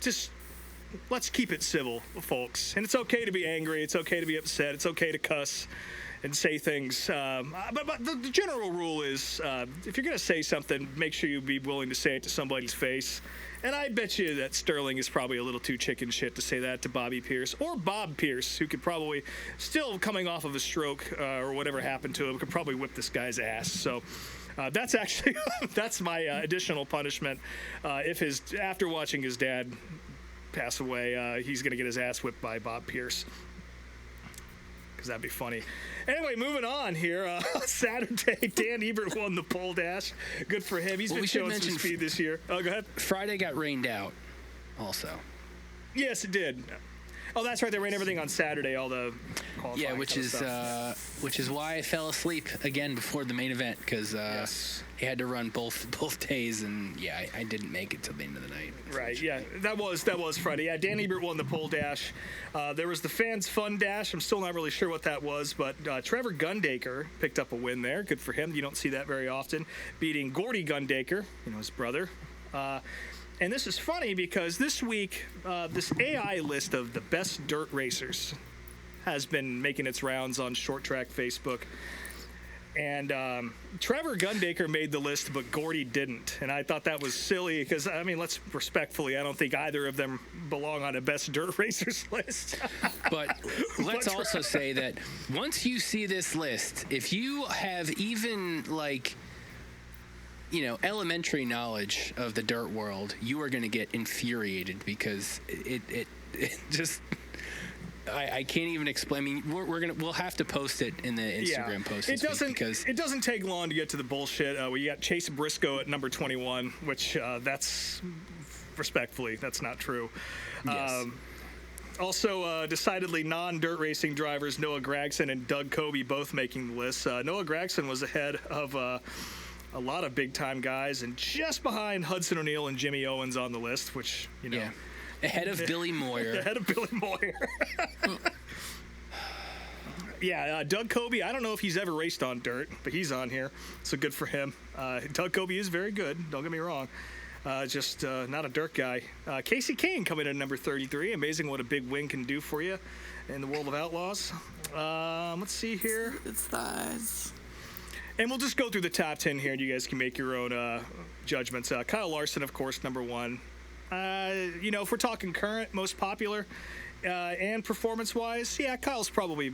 Just let's keep it civil, folks. And it's okay to be angry. It's okay to be upset. It's okay to cuss and say things. But the general rule is, if you're going to say something, make sure you be willing to say it to somebody's face. And I bet you that Sterling is probably a little too chicken shit to say that to Bobby Pierce. Or Bob Pierce, who could probably, still coming off of a stroke or whatever happened to him, could probably whip this guy's ass. So that's actually, that's my additional punishment. After watching his dad pass away, he's going to get his ass whipped by Bob Pierce. Because that'd be funny. Anyway, moving on here. Saturday, Dan Ebert won the pole dash. Good for him. He's been showing some speed this year. Oh, go ahead. Friday got rained out also. Yes, it did. Oh, that's right. They ran everything on Saturday, all the qualifying. Yeah, which is why I fell asleep again before the main event, because he had to run both days, and I didn't make it till the end of the night. Right. Yeah, that was Friday. Yeah, Dan Ebert won the pole dash. There was the fans fun dash. I'm still not really sure what that was, but Trevor Gundaker picked up a win there. Good for him. You don't see that very often, beating Gordy Gundaker, his brother. And this is funny because this week, this AI list of the best dirt racers has been making its rounds on Short Track Facebook. And Trevor Gundaker made the list, but Gordy didn't. And I thought that was silly because, I don't think either of them belong on a best dirt racers list. But let's also say that once you see this list, if you have even, elementary knowledge of the dirt world, you are going to get infuriated because it just... I can't even explain. I mean, we'll have to post it in the Instagram post. It doesn't take long to get to the bullshit. We got Chase Briscoe at number 21, which that's respectfully that's not true. Yes. Also, decidedly non-dirt racing drivers Noah Gragson and Doug Coby both making the list. Noah Gragson was ahead of a lot of big-time guys, and just behind Hudson O'Neal and Jimmy Owens on the list, which Yeah. Ahead of Billy Moyer. Ahead of Billy Moyer. Doug Coby, I don't know if he's ever raced on dirt, but he's on here, so good for him. Doug Coby is very good, don't get me wrong. Just not a dirt guy. Casey Kane coming in at number 33. Amazing what a big win can do for you in the world of outlaws. Let's see here. It's thighs. And we'll just go through the top 10 here, and you guys can make your own judgments. Kyle Larson, of course, number 1. If we're talking current, most popular, and performance-wise, Kyle's probably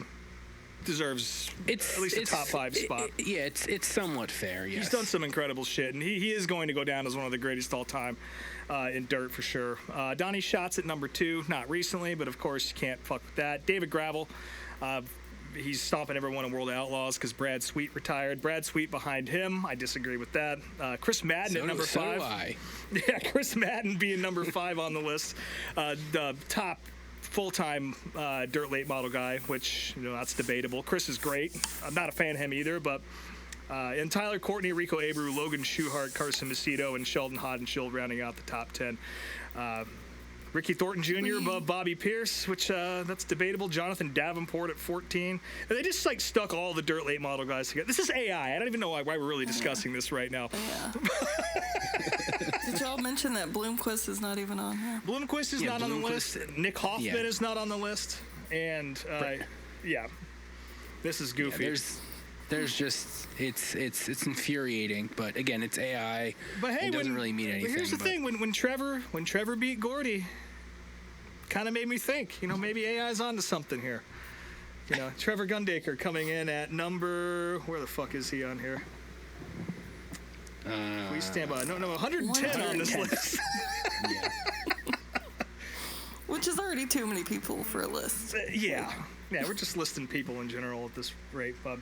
deserves at least a top 5 spot. It's somewhat fair, yes. He's done some incredible shit, and he is going to go down as one of the greatest all time in dirt for sure. Donnie Schatz at number 2, not recently, but of course you can't fuck with that. David Gravel, he's stomping everyone in World of Outlaws because Brad Sweet retired. Brad Sweet behind him. I disagree with that. Chris Madden at number 5. So do I. Yeah, Chris Madden being number 5 on the list. The top full-time dirt late model guy, which, that's debatable. Chris is great. I'm not a fan of him either, but... and Tyler Courtney, Rico Abreu, Logan Schuchart, Carson Macedo, and Sheldon Hodenshield rounding out the top 10. Ricky Thornton Jr. above Bobby Pierce, which that's debatable. Jonathan Davenport at 14. And they just stuck all the dirt late model guys together. This is AI. I don't even know why we're really discussing this right now. Yeah. Did y'all mention that Bloomquist is not even on here? Bloomquist is not on the list. Nick Hoffman is not on the list. And this is goofy. Yeah, there's just it's infuriating, but again, it's AI. But hey, it doesn't really mean anything. But here's the thing: when Trevor beat Gordy, kind of made me think. Maybe AI's onto something here. Trevor Gundaker coming in at number, where the fuck is he on here? We stand by. No, 110 on this 110. list. Yeah. Which is already too many people for a list. Yeah, we're just listing people in general at this rate. But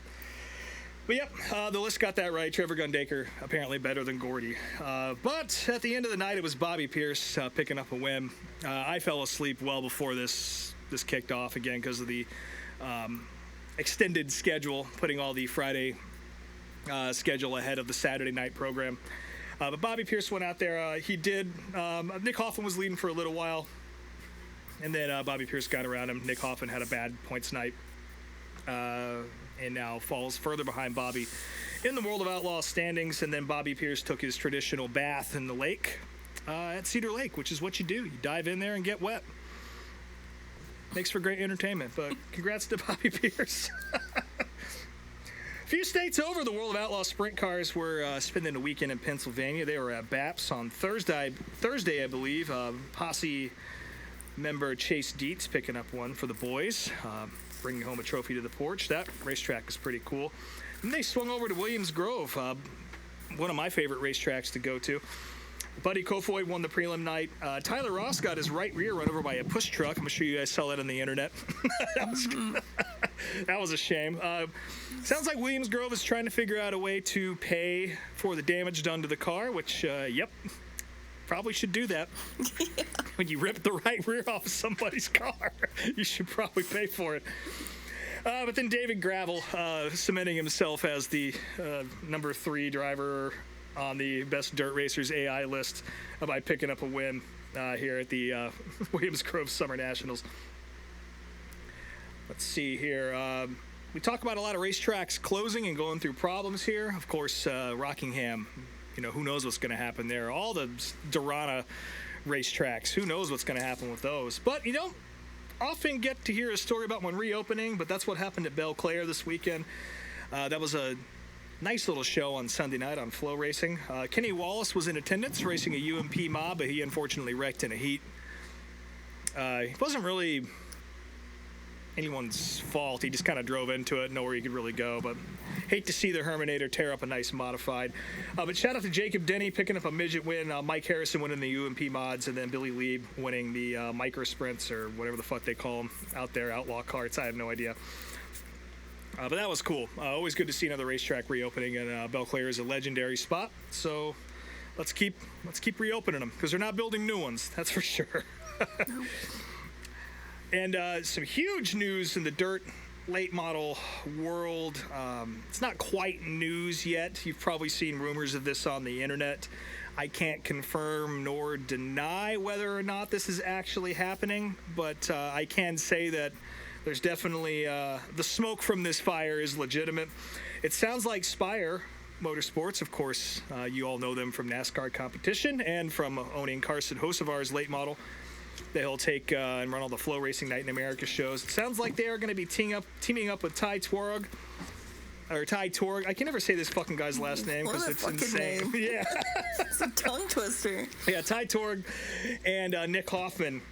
yep, the list got that right. Trevor Gundaker apparently better than Gordy. But at the end of the night, it was Bobby Pierce picking up a win. I fell asleep well before this kicked off again because of the extended schedule, putting all the Friday schedule ahead of the Saturday night program. But Bobby Pierce went out there. He did. Nick Hoffman was leading for a little while. And then Bobby Pierce got around him. Nick Hoffman had a bad points night and now falls further behind Bobby in the World of Outlaws standings. And then Bobby Pierce took his traditional bath in the lake at Cedar Lake, which is what you do. You dive in there and get wet. Makes for great entertainment. But congrats to Bobby Pierce. A few states over, the World of Outlaws sprint cars were spending a weekend in Pennsylvania. They were at BAPS on Thursday, I believe. Posse member Chase Dietz picking up one for the boys, bringing home a trophy to the porch. That racetrack is pretty cool. And they swung over to Williams Grove, one of my favorite racetracks to go to. Buddy Kofoid won the prelim night. Tyler Ross got his right rear run over by a push truck. I'm sure you guys saw that on the internet. That was a shame. Sounds like Williams Grove is trying to figure out a way to pay for the damage done to the car, which, yep, probably should do that. Yeah. When you rip the right rear off of somebody's car, you should probably pay for it. But then David Gravel cementing himself as the number 3 driver on the best dirt racers AI list by picking up a win here at the Williams Grove Summer Nationals. Let's see here. We talk about a lot of racetracks closing and going through problems here. Of course, Rockingham, who knows what's going to happen there. All the Dorana racetracks, who knows what's going to happen with those. But you don't often get to hear a story about one reopening, but that's what happened at Belle Claire this weekend. That was a nice little show on Sunday night on Flow Racing. Kenny Wallace was in attendance racing a UMP mob, but he unfortunately wrecked in a heat. It wasn't really anyone's fault. He just kind of drove into it, nowhere he could really go. But hate to see the Herminator tear up a nice modified. But shout out to Jacob Denny picking up a midget win. Mike Harrison winning the UMP mods, and then Billy Lieb winning the micro sprints or whatever the fuck they call them out there, outlaw carts. I have no idea. But that was cool. Always good to see another racetrack reopening, and Belle Claire is a legendary spot. So let's keep reopening them because they're not building new ones. That's for sure. And some huge news in the dirt late model world. It's not quite news yet. You've probably seen rumors of this on the internet. I can't confirm nor deny whether or not this is actually happening, but I can say that there's definitely the smoke from this fire is legitimate. It sounds like Spire Motorsports, of course, you all know them from NASCAR competition and from owning Carson Hocevar's late model. They'll take and run all the Flow Racing Night in America shows. It sounds like they are going to be teaming up with Ty Tworg. I can never say this fucking guy's last name because it's insane. Yeah. It's a tongue twister. Yeah, Ty Tworg and Nick Hoffman.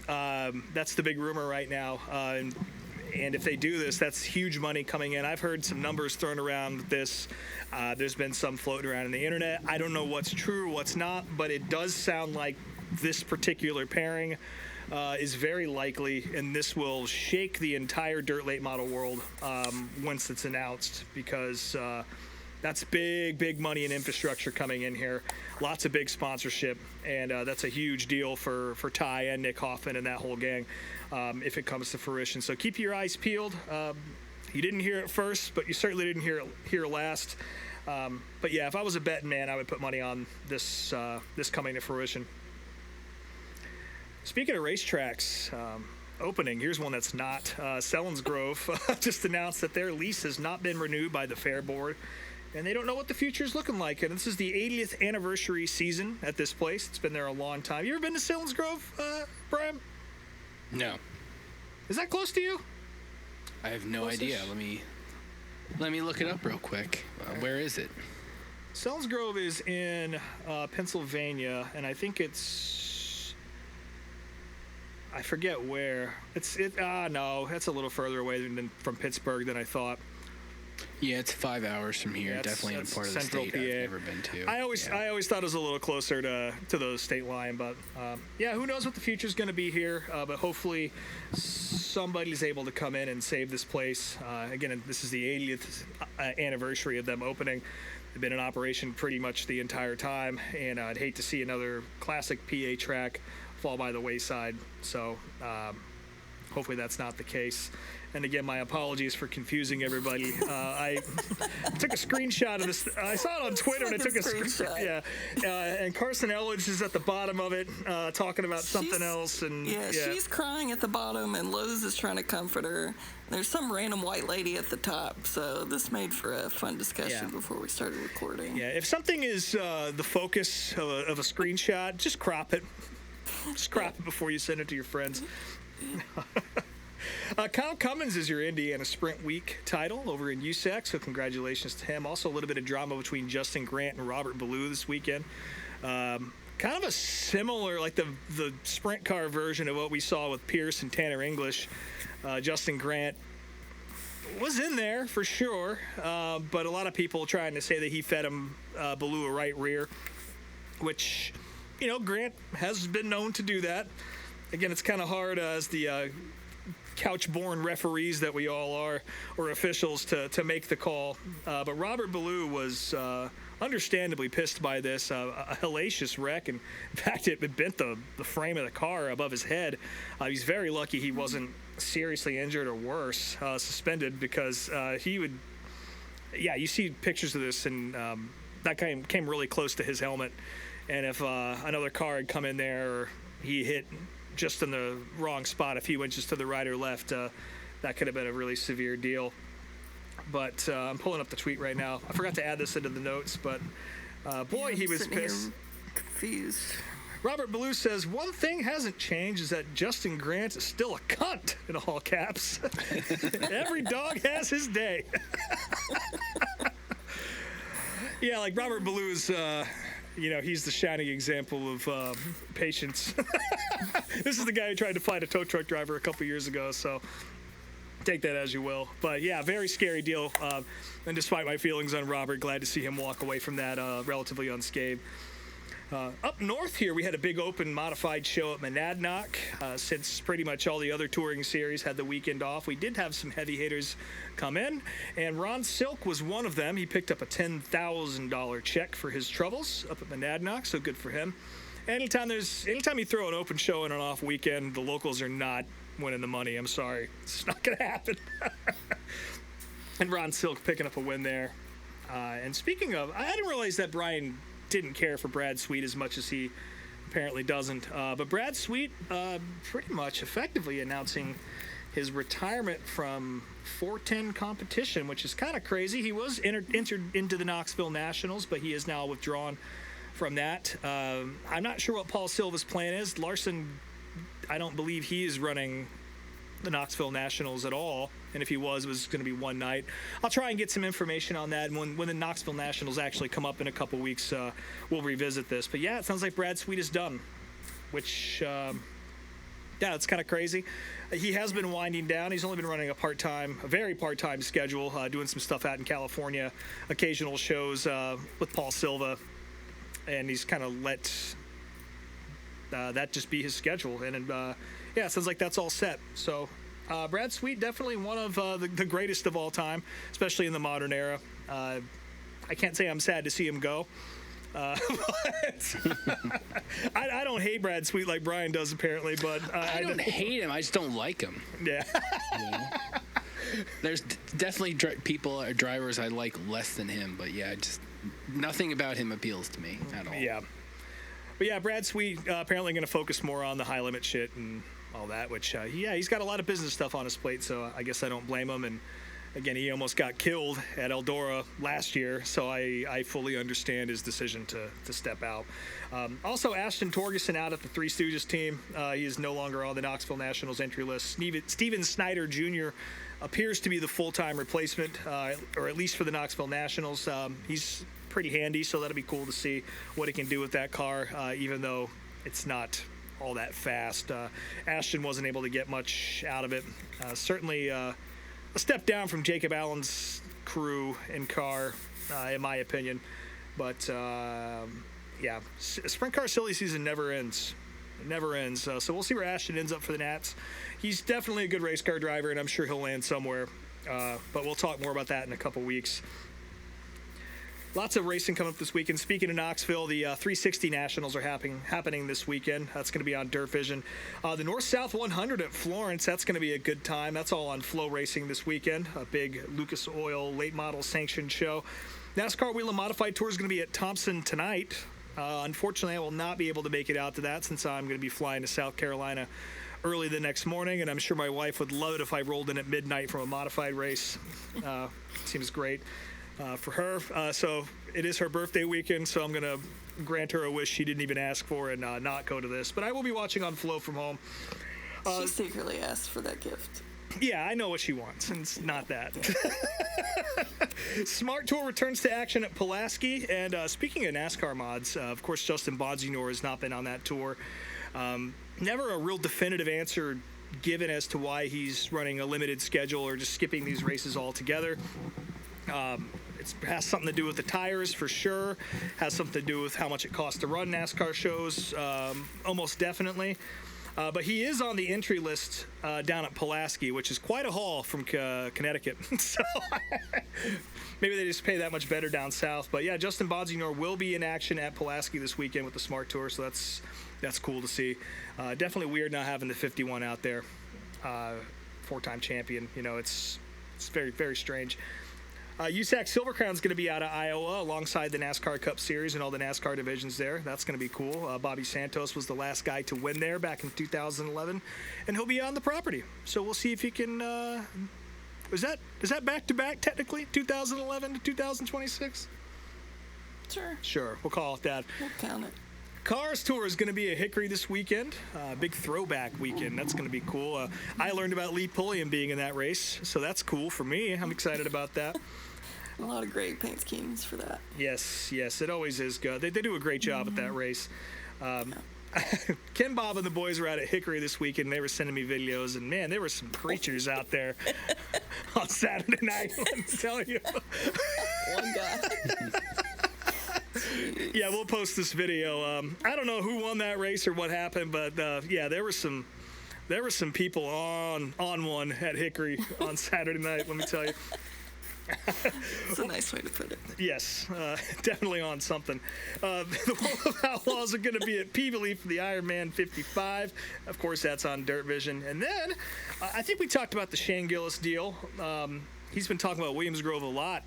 That's the big rumor right now. And if they do this, that's huge money coming in. I've heard some numbers thrown around with this. There's been some floating around on the internet. I don't know what's true or what's not, but it does sound like this particular pairing is very likely, and this will shake the entire dirt late model world once it's announced, because that's big money and infrastructure coming in here. Lots of big sponsorship, and that's a huge deal for Ty and Nick Hoffman and that whole gang if it comes to fruition. So keep your eyes peeled. You didn't hear it first, but you certainly didn't hear it last. But yeah, if I was a betting man, I would put money on this coming to fruition. Speaking of racetracks opening, here's one that's not. Selinsgrove just announced that their lease has not been renewed by the Fair Board, and they don't know what the future is looking like. And this is the 80th anniversary season at this place. It's been there a long time. You ever been to Selinsgrove, Brian? No. Is that close to you? I have no idea. Let me look it up real quick. Where is it? Selinsgrove is in Pennsylvania, and I think I forget where. No, that's a little further away from Pittsburgh than I thought. Yeah, it's 5 hours from here. Yeah, definitely in a that's part of the Central state PA. I've never been to. I always thought it was a little closer to the state line, but who knows what the future's going to be here? But hopefully somebody's able to come in and save this place. Again, this is the 80th anniversary of them opening. They've been in operation pretty much the entire time, and I'd hate to see another classic PA track fall by the wayside. So hopefully that's not the case. And again, my apologies for confusing everybody. I took a screenshot of this. I saw it on Twitter, and I took a screenshot. Yeah, and Carson Elledge is at the bottom of it, talking about something else. And she's crying at the bottom, and Lowe's is trying to comfort her. There's some random white lady at the top, so this made for a fun discussion before we started recording. Yeah, if something is the focus of a screenshot, just crop it. Just crop it before you send it to your friends. Kyle Cummins is your Indiana Sprint Week title over in USAC, so congratulations to him. Also, a little bit of drama between Justin Grant and Robert Ballou this weekend. Kind of a similar, like the sprint car version of what we saw with Pierce and Tanner English. Justin Grant was in there for sure, but a lot of people trying to say that he fed him Ballou a right rear, which, Grant has been known to do that. Again, it's kind of hard as the couch-born referees that we all are, or officials, to make the call. But Robert Ballou was understandably pissed by this, a hellacious wreck. And in fact, it bent the frame of the car above his head. He's very lucky he wasn't seriously injured or worse, suspended, because he would... Yeah, you see pictures of this, and that came really close to his helmet. And if another car had come in there, or he hit just in the wrong spot a few inches to the right or left, that could have been a really severe deal. But I'm pulling up the tweet right now. I forgot to add this into the notes, but boy, he was pissed. Confused. Robert Ballou says, one thing hasn't changed is that Justin Grant is still a cunt, in all caps. Every dog has his day. Yeah, like Robert Ballou's... he's the shining example of patience. This is the guy who tried to fight a tow truck driver a couple years ago, so take that as you will. But yeah, very scary deal. And despite my feelings on Robert, glad to see him walk away from that relatively unscathed. Up north here, we had a big open modified show at Monadnock. Since pretty much all the other touring series had the weekend off, we did have some heavy hitters come in, and Ron Silk was one of them. He picked up a $10,000 check for his troubles up at Monadnock, so good for him. Anytime you throw an open show in an off weekend, the locals are not winning the money. I'm sorry, it's not going to happen. And Ron Silk picking up a win there. And speaking of, I didn't realize that Brian didn't care for Brad Sweet as much as he apparently doesn't. But Brad Sweet pretty much effectively announcing his retirement from 410 competition, which is kind of crazy. He was entered into the Knoxville Nationals, but he is now withdrawn from that. I'm not sure what Paul Silva's plan is. Larson, I don't believe he is running the Knoxville Nationals at all, and if he was, it was going to be one night. I'll try and get some information on that, and when the Knoxville Nationals actually come up in a couple weeks, we'll revisit this. But yeah, it sounds like Brad Sweet is done, which, it's kind of crazy. He has been winding down. He's only been running a very part-time schedule, doing some stuff out in California, occasional shows with Paul Silva, and he's kind of let that just be his schedule. And it sounds like that's all set. So Brad Sweet, definitely one of the greatest of all time, especially in the modern era. I can't say I'm sad to see him go. But I don't hate Brad Sweet like Brian does, apparently. But I don't hate him. I just don't like him. Yeah. There's definitely drivers I like less than him, but just nothing about him appeals to me at all. Yeah. But yeah, Brad Sweet apparently going to focus more on the high limit shit and all that, which, he's got a lot of business stuff on his plate, so I guess I don't blame him. And again, he almost got killed at Eldora last year, so I fully understand his decision to step out. Also, Ashton Torgerson out at the Three Stooges team. He is no longer on the Knoxville Nationals entry list. Steven Snyder Jr. appears to be the full-time replacement, or at least for the Knoxville Nationals. He's pretty handy, so that'll be cool to see what he can do with that car, even though it's not all that fast. Ashton wasn't able to get much out of it. Certainly a step down from Jacob Allen's crew and car, in my opinion. But sprint car silly season never ends. It never ends. So we'll see where Ashton ends up for the Nats. He's definitely a good race car driver, and I'm sure he'll land somewhere. But we'll talk more about that in a couple weeks. Lots of racing coming up this weekend. Speaking of Knoxville, the 360 Nationals are happening this weekend. That's going to be on Dirt Vision. The North-South 100 at Florence, that's going to be a good time. That's all on Flow Racing this weekend, a big Lucas Oil late model sanctioned show. NASCAR Wheel and Modified Tour is going to be at Thompson tonight. Unfortunately, I will not be able to make it out to that since I'm going to be flying to South Carolina early the next morning, and I'm sure my wife would love it if I rolled in at midnight from a modified race. Seems great for her. So it is her birthday weekend, so I'm going to grant her a wish she didn't even ask for and not go to this. But I will be watching on Flow from home. She secretly asked for that gift. Yeah, I know what she wants, and it's not that. Smart Tour returns to action at Pulaski, and speaking of NASCAR mods, of course, Justin Bonsignor has not been on that tour. Never a real definitive answer given as to why he's running a limited schedule or just skipping these races altogether. It has something to do with the tires for sure. Has something to do with how much it costs to run NASCAR shows, almost definitely. But he is on the entry list down at Pulaski, which is quite a haul from Connecticut. So maybe they just pay that much better down south. But yeah, Justin Bonsignor will be in action at Pulaski this weekend with the Smart Tour, so that's cool to see. Definitely weird not having the 51 out there. Four-time champion. You know, it's very, very strange. USAC Silver Crown's going to be out of Iowa alongside the NASCAR Cup Series and all the NASCAR divisions there. That's going to be cool. Bobby Santos was the last guy to win there back in 2011, and he'll be on the property. So we'll see if he can. Is that back-to-back technically, 2011 to 2026? Sure. We'll call it that. We'll count it. Cars Tour is going to be at Hickory this weekend. Big throwback weekend. That's going to be cool. I learned about Lee Pulliam being in that race, so that's cool for me. I'm excited about that. A lot of great paint schemes for that. Yes, it always is good. They do a great job at that race. Ken Bob and the boys were out at Hickory this weekend, and they were sending me videos, and man, there were some preachers out there on Saturday night, let me tell you. One guy. Yeah, we'll post this video. I don't know who won that race or what happened, but yeah, there were some people on one at Hickory on Saturday night, let me tell you. That's a nice way to put it. Yes, definitely on something. The World of Outlaws are going to be at Peabody for the Ironman 55. Of course, that's on Dirt Vision. And then I think we talked about the Shane Gillis deal. He's been talking about Williams Grove a lot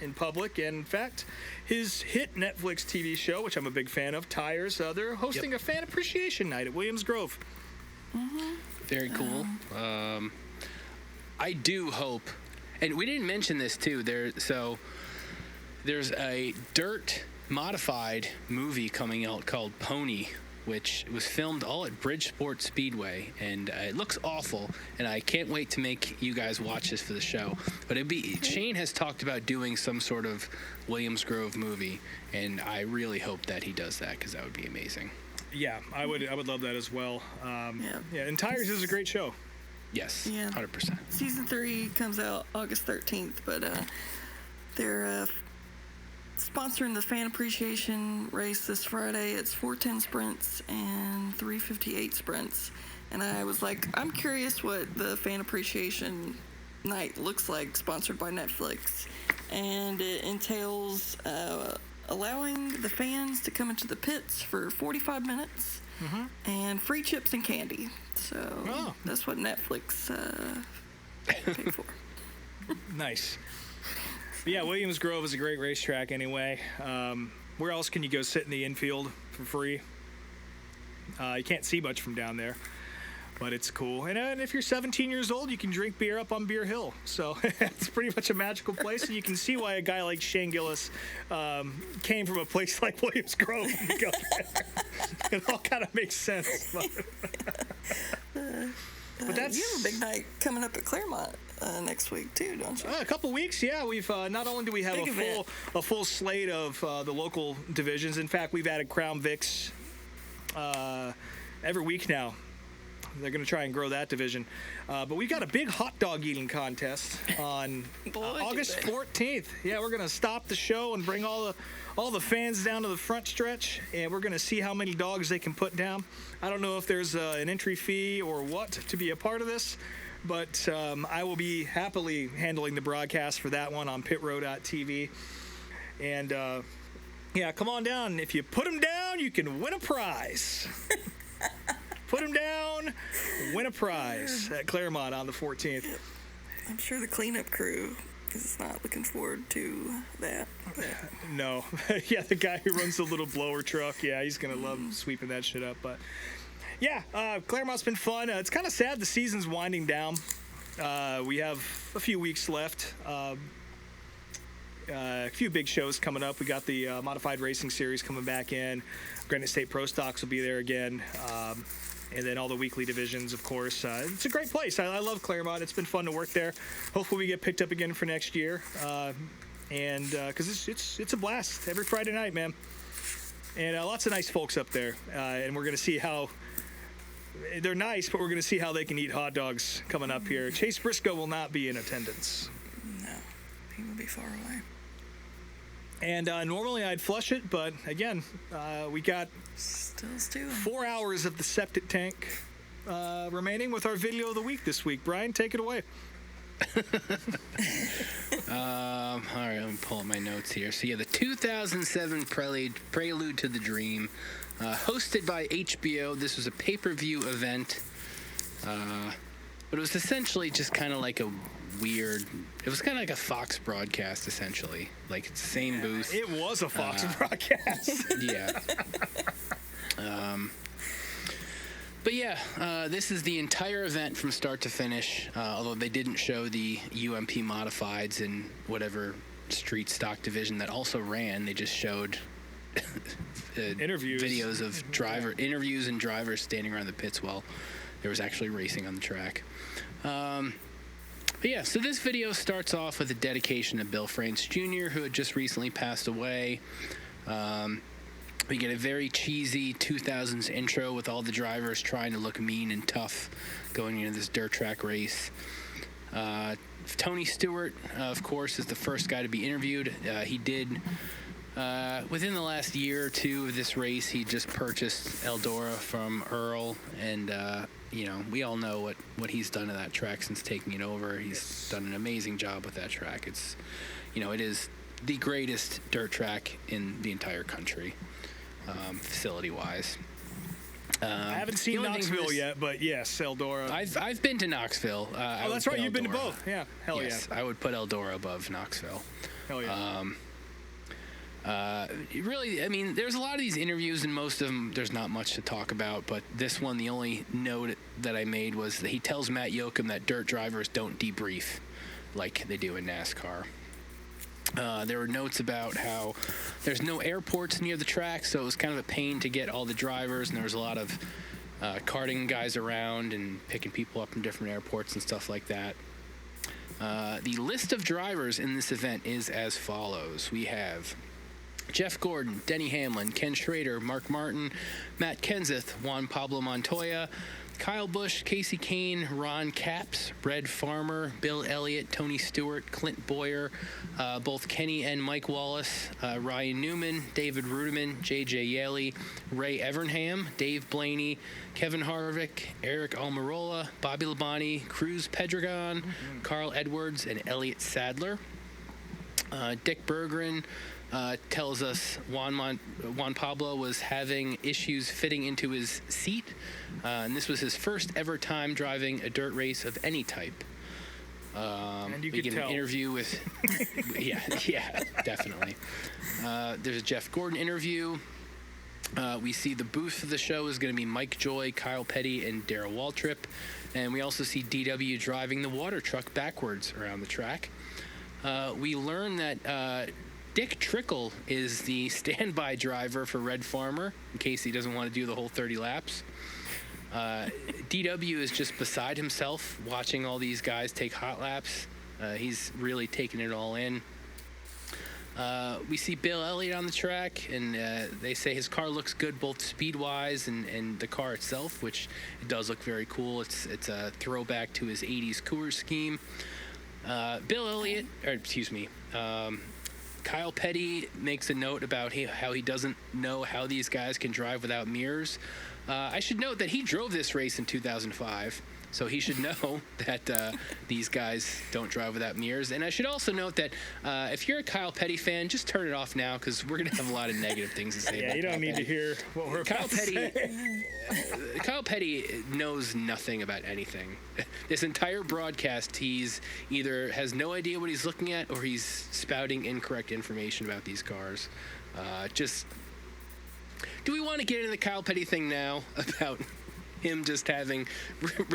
in public, and in fact, his hit Netflix TV show, which I'm a big fan of, Tires, they're hosting a fan appreciation night at Williams Grove. Mm-hmm. Very cool. I do hope, and we didn't mention this too. There's a dirt modified movie coming out called Pony, which was filmed all at Bridgeport Speedway, and it looks awful, and I can't wait to make you guys watch this for the show. But Shane has talked about doing some sort of Williams Grove movie, and I really hope that he does that, because that would be amazing. Yeah, I would love that as well. Yeah, and Tires is a great show. Yes, yeah. 100%. Season 3 comes out August 13th, but they're sponsoring the fan appreciation race this Friday. It's 410 sprints and 358 sprints. And I was like, I'm curious what the fan appreciation night looks like, sponsored by Netflix. And it entails allowing the fans to come into the pits for 45 minutes and free chips and candy. So that's what Netflix paid for. Nice. Yeah, Williams Grove is a great racetrack anyway. Where else can you go sit in the infield for free? You can't see much from down there, but it's cool. And if you're 17 years old, you can drink beer up on Beer Hill. So it's pretty much a magical place, and you can see why a guy like Shane Gillis came from a place like Williams Grove to go there. It all kind of makes sense. But that's you have a big night coming up at Claremont next week too, don't you? A couple weeks, yeah. We've not only do we have a full slate of the local divisions. In fact, we've added Crown Vics every week now. They're going to try and grow that division. But we've got a big hot dog eating contest on August 14th. Yeah, we're going to stop the show and bring all the fans down to the front stretch, and we're going to see how many dogs they can put down. I don't know if there's an entry fee or what to be a part of this, but I will be happily handling the broadcast for that one on pitrow.tv. And yeah, come on down. If you put them down, you can win a prize. Put them down, win a prize at Claremont on the 14th. I'm sure the cleanup crew is not looking forward to that. No. Yeah, the guy who runs the little blower truck, yeah, he's going to love sweeping that shit up. But yeah, Claremont's been fun. It's kind of sad the season's winding down. We have a few weeks left. A few big shows coming up. We got the Modified Racing Series coming back in. Granite State Pro Stocks will be there again. And then all the weekly divisions, of course. It's a great place. I love Claremont. It's been fun to work there. Hopefully we get picked up again for next year. And because it's a blast every Friday night, man. And lots of nice folks up there. And we're going to see how they're nice, but we're going to see how they can eat hot dogs coming up here. Chase Briscoe will not be in attendance. No, he will be far away. And normally I'd flush it, but again, we got Still stewing. 4 hours of the septic tank remaining with our video of the week this week. Brian, take it away. All right, let me pull up my notes here. So yeah, the 2007 Prelude to the Dream, hosted by HBO. This was a pay-per-view event, but it was essentially just kind of like a weird. It was kind of like a Fox broadcast, essentially. Like it's the same booth. It was a Fox broadcast. Yeah. But yeah, this is the entire event from start to finish, although they didn't show the UMP modifieds and whatever street stock division that also ran. They just showed Interviews. videos of interviews and drivers standing around the pits while there was actually racing on the track. But yeah, so this video starts off with a dedication to Bill France Jr., who had just recently passed away. We get a very cheesy 2000s intro with all the drivers trying to look mean and tough going into this dirt track race. Tony Stewart, of course, is the first guy to be interviewed. He did, within the last year or two of this race, he just purchased Eldora from Earl, and you know, we all know what he's done to that track since taking it over. He's done an amazing job with that track. It's, you know, it is the greatest dirt track in the entire country, facility-wise. I haven't seen Knoxville yet, but yes, Eldora. I've been to Knoxville. Oh, that's right. You've been to both. Yeah. Hell yes, yeah. I would put Eldora above Knoxville. Hell yeah. Really, I mean, there's a lot of these interviews, and most of them, there's not much to talk about. But this one, the only note that I made was that he tells Matt Yoakum that dirt drivers don't debrief like they do in NASCAR. There were notes about how there's no airports near the track, so it was kind of a pain to get all the drivers, and there was a lot of karting guys around and picking people up from different airports and stuff like that. The list of drivers in this event is as follows. We have Jeff Gordon, Denny Hamlin, Ken Schrader, Mark Martin, Matt Kenseth, Juan Pablo Montoya, Kyle Busch, Casey Kane, Ron Capps, Red Farmer, Bill Elliott, Tony Stewart, Clint Boyer, both Kenny and Mike Wallace, Ryan Newman, David Rudiman, J.J. Yaley, Ray Evernham, Dave Blaney, Kevin Harvick, Eric Almirola, Bobby Labonte, Cruz Pedregon, Carl Edwards, and Elliott Sadler. Dick Berggren tells us Juan Pablo was having issues fitting into his seat, and this was his first ever time driving a dirt race of any type. And you we could get tell. an interview with, yeah, definitely. There's a Jeff Gordon interview. We see the booth for the show is going to be Mike Joy, Kyle Petty, and Darrell Waltrip, and we also see DW driving the water truck backwards around the track. We learn that Dick Trickle is the standby driver for Red Farmer in case he doesn't want to do the whole 30 laps. DW is just beside himself watching all these guys take hot laps. He's really taking it all in. We see Bill Elliott on the track, and they say his car looks good both speed-wise and the car itself, which it does look very cool. It's a throwback to his 80s Coors scheme. Bill Elliott, Kyle Petty makes a note about how he doesn't know how these guys can drive without mirrors. I should note that he drove this race in 2005. So he should know that these guys don't drive without mirrors. And I should also note that if you're a Kyle Petty fan, just turn it off now because we're going to have a lot of negative things to say about you don't Kyle need Petty. to hear what we're Kyle about to Petty, say. Kyle Petty knows nothing about anything. This entire broadcast, he's either has no idea what he's looking at or he's spouting incorrect information about these cars. Do we want to get into the Kyle Petty thing now about him just having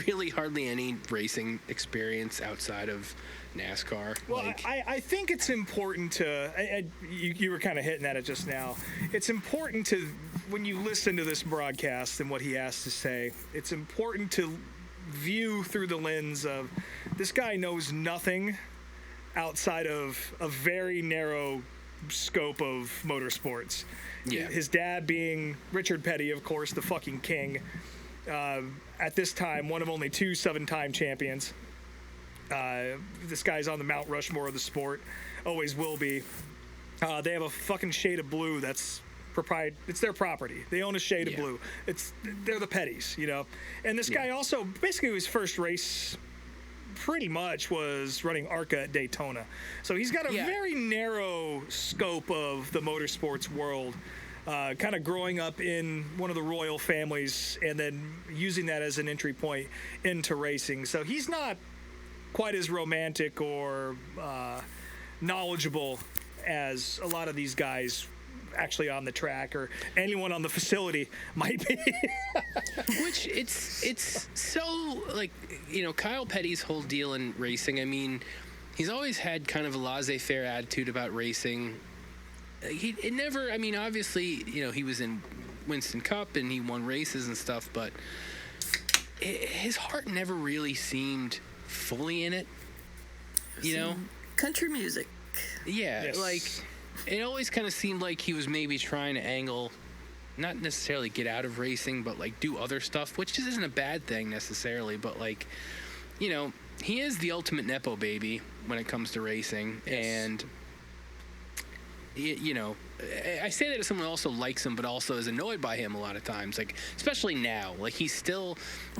really hardly any racing experience outside of NASCAR? Well, I think it's important to, you were kind of hitting at it just now. It's important to, when you listen to this broadcast and what he has to say, it's important to view through the lens of this guy knows nothing outside of a very narrow scope of motorsports. Yeah. His dad being Richard Petty, of course, the fucking king. At this time, one of only 2 7-time champions. This guy's on the Mount Rushmore of the sport, always will be. They have a fucking shade of blue that's it's their property. They own a shade of blue. They're the Pettys, you know. And this guy also, basically his first race pretty much was running ARCA at Daytona. So he's got a very narrow scope of the motorsports world. Kind of growing up in one of the royal families and then using that as an entry point into racing. So he's not quite as romantic or knowledgeable as a lot of these guys actually on the track or anyone on the facility might be. Which it's so, like, you know, Kyle Petty's whole deal in racing, I mean, he's always had kind of a laissez-faire attitude about racing. Obviously, you know, he was in Winston Cup and he won races and stuff, but his heart never really seemed fully in it, you know? Country music. Yeah, Yes. like, it always kind of seemed like he was maybe trying to angle, not necessarily get out of racing, but, like, do other stuff, which just isn't a bad thing necessarily, but, like, you know, he is the ultimate Nepo baby when it comes to racing, and you know, I say that as someone who also likes him, but also is annoyed by him a lot of times. Like, especially now, like he's still,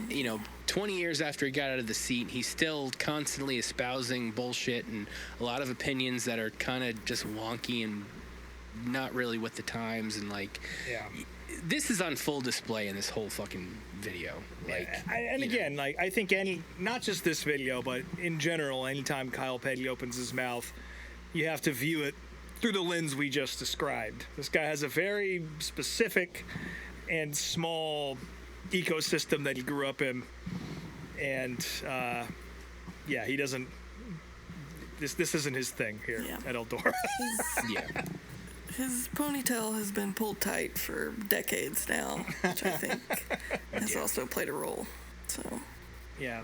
you know, 20 years after he got out of the seat, he's still constantly espousing bullshit and a lot of opinions that are kind of just wonky and not really with the times. And like, this is on full display in this whole fucking video. Like, again, like I think not just this video, but in general, anytime Kyle Petty opens his mouth, you have to view it through the lens we just described. This guy has a very specific and small ecosystem that he grew up in, and he doesn't. This isn't his thing here at Eldora. His ponytail has been pulled tight for decades now, which I think has also played a role. So. Yeah.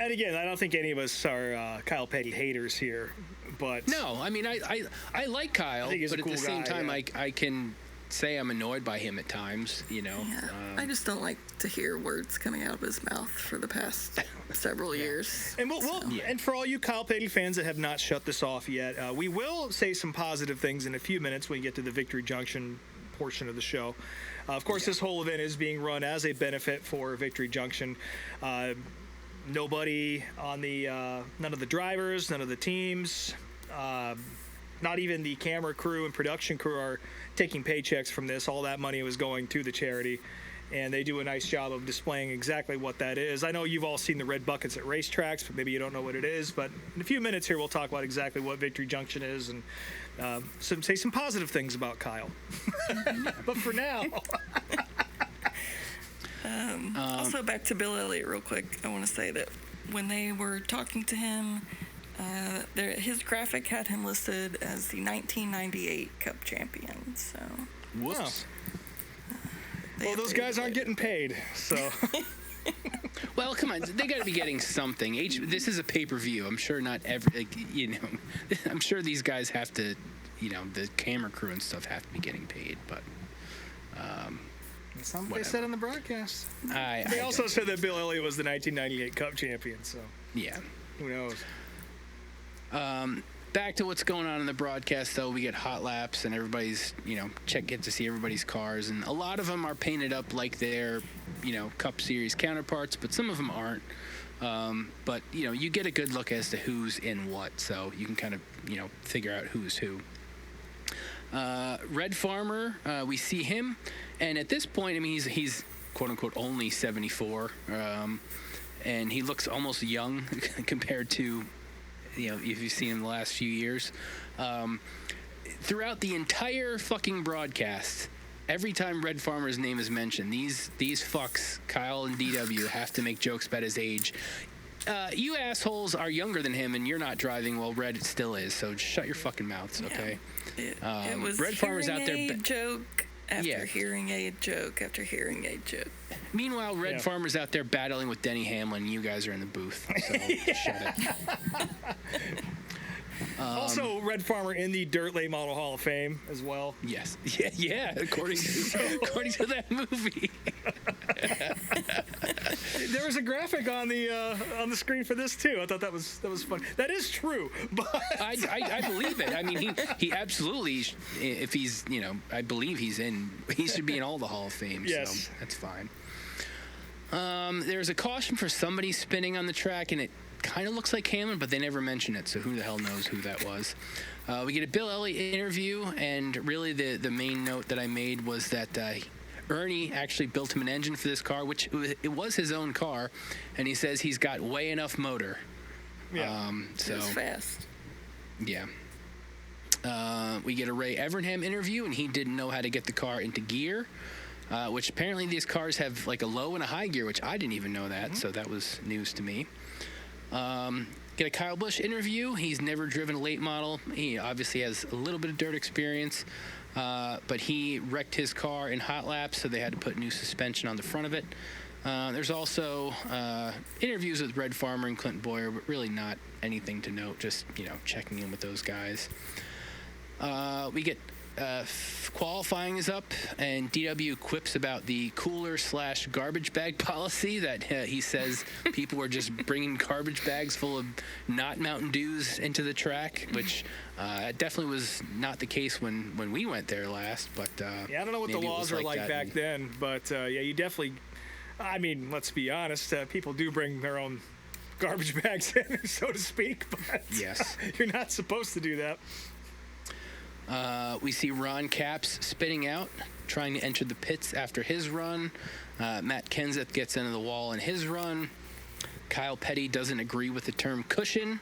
And again, I don't think any of us are Kyle Petty haters here, but no, I mean, I like Kyle, but at the same time, I can say I'm annoyed by him at times, you know. Yeah. I just don't like to hear words coming out of his mouth for the past several years. And and for all you Kyle Petty fans that have not shut this off yet, we will say some positive things in a few minutes when we get to the Victory Junction portion of the show. Of course, this whole event is being run as a benefit for Victory Junction. Nobody on none of the drivers, none of the teams, not even the camera crew and production crew are taking paychecks from this. All that money was going to the charity, and they do a nice job of displaying exactly what that is. I know you've all seen the red buckets at racetracks, but maybe you don't know what it is. But in a few minutes here, we'll talk about exactly what Victory Junction is and say some positive things about Kyle. But for now... Also, back to Bill Elliott real quick. I want to say that when they were talking to him, his graphic had him listed as the 1998 Cup champion. So, whoops. Well, those guys aren't getting paid, so. Well, come on, they got to be getting something. This is a pay-per-view. I'm sure not every, I'm sure these guys have to the camera crew and stuff have to be getting paid, but That's not what they said on the broadcast. They also said that Bill Elliott was the 1998 Cup champion, so yeah. Who knows? Back to what's going on in the broadcast, though. We get hot laps, and everybody's, get to see everybody's cars, and a lot of them are painted up like their, Cup Series counterparts, but some of them aren't. But you get a good look as to who's in what, so you can kind of, figure out who's who. Red Farmer, we see him, and at this point, he's quote unquote only 74, and he looks almost young compared to, if you've seen him the last few years. Throughout the entire fucking broadcast, every time Red Farmer's name is mentioned, these fucks, Kyle and DW, have to make jokes about his age. You assholes are younger than him, and you're not driving. Well, Red still is, so just shut your fucking mouths, okay? Yeah. It was Red Farmer's out there. Joke after hearing aid joke after hearing aid joke. Meanwhile, Red Farmer's out there battling with Denny Hamlin. You guys are in the booth, so shut it. Also, Red Farmer in the Dirt Late Model Hall of Fame as well. Yes. Yeah. According to that movie. There was a graphic on the screen for this too. I thought that was fun. That is true, but I believe it. He absolutely, if he's, I believe he should be in all the Hall of Fame. Yes. So that's fine. There's a caution for somebody spinning on the track, and it kind of looks like Hamlin, but they never mention it, so who the hell knows who that was. We get a Bill Elliott interview, and really the main note that I made was that Ernie actually built him an engine for this car, which it was his own car, and he says he's got way enough motor. Yeah. So it's fast. Yeah. We get a Ray Evernham interview, and he didn't know how to get the car into gear, which apparently these cars have like a low and a high gear, which I didn't even know that, so that was news to me. Get a Kyle Busch interview. He's never driven a late model. He obviously has a little bit of dirt experience, but he wrecked his car in hot laps, so they had to put new suspension on the front of it. There's also interviews with Red Farmer and Clint Boyer, but really not anything to note, just, checking in with those guys. We get qualifying is up, and DW quips about the cooler/garbage bag policy that he says people were just bringing garbage bags full of not Mountain Dews into the track, which definitely was not the case when we went there last. But I don't know what the laws were like back then, but you definitely. Let's be honest. People do bring their own garbage bags in, so to speak. But yes, you're not supposed to do that. We see Ron Capps spitting out, trying to enter the pits after his run. Matt Kenseth gets into the wall in his run. Kyle Petty doesn't agree with the term cushion,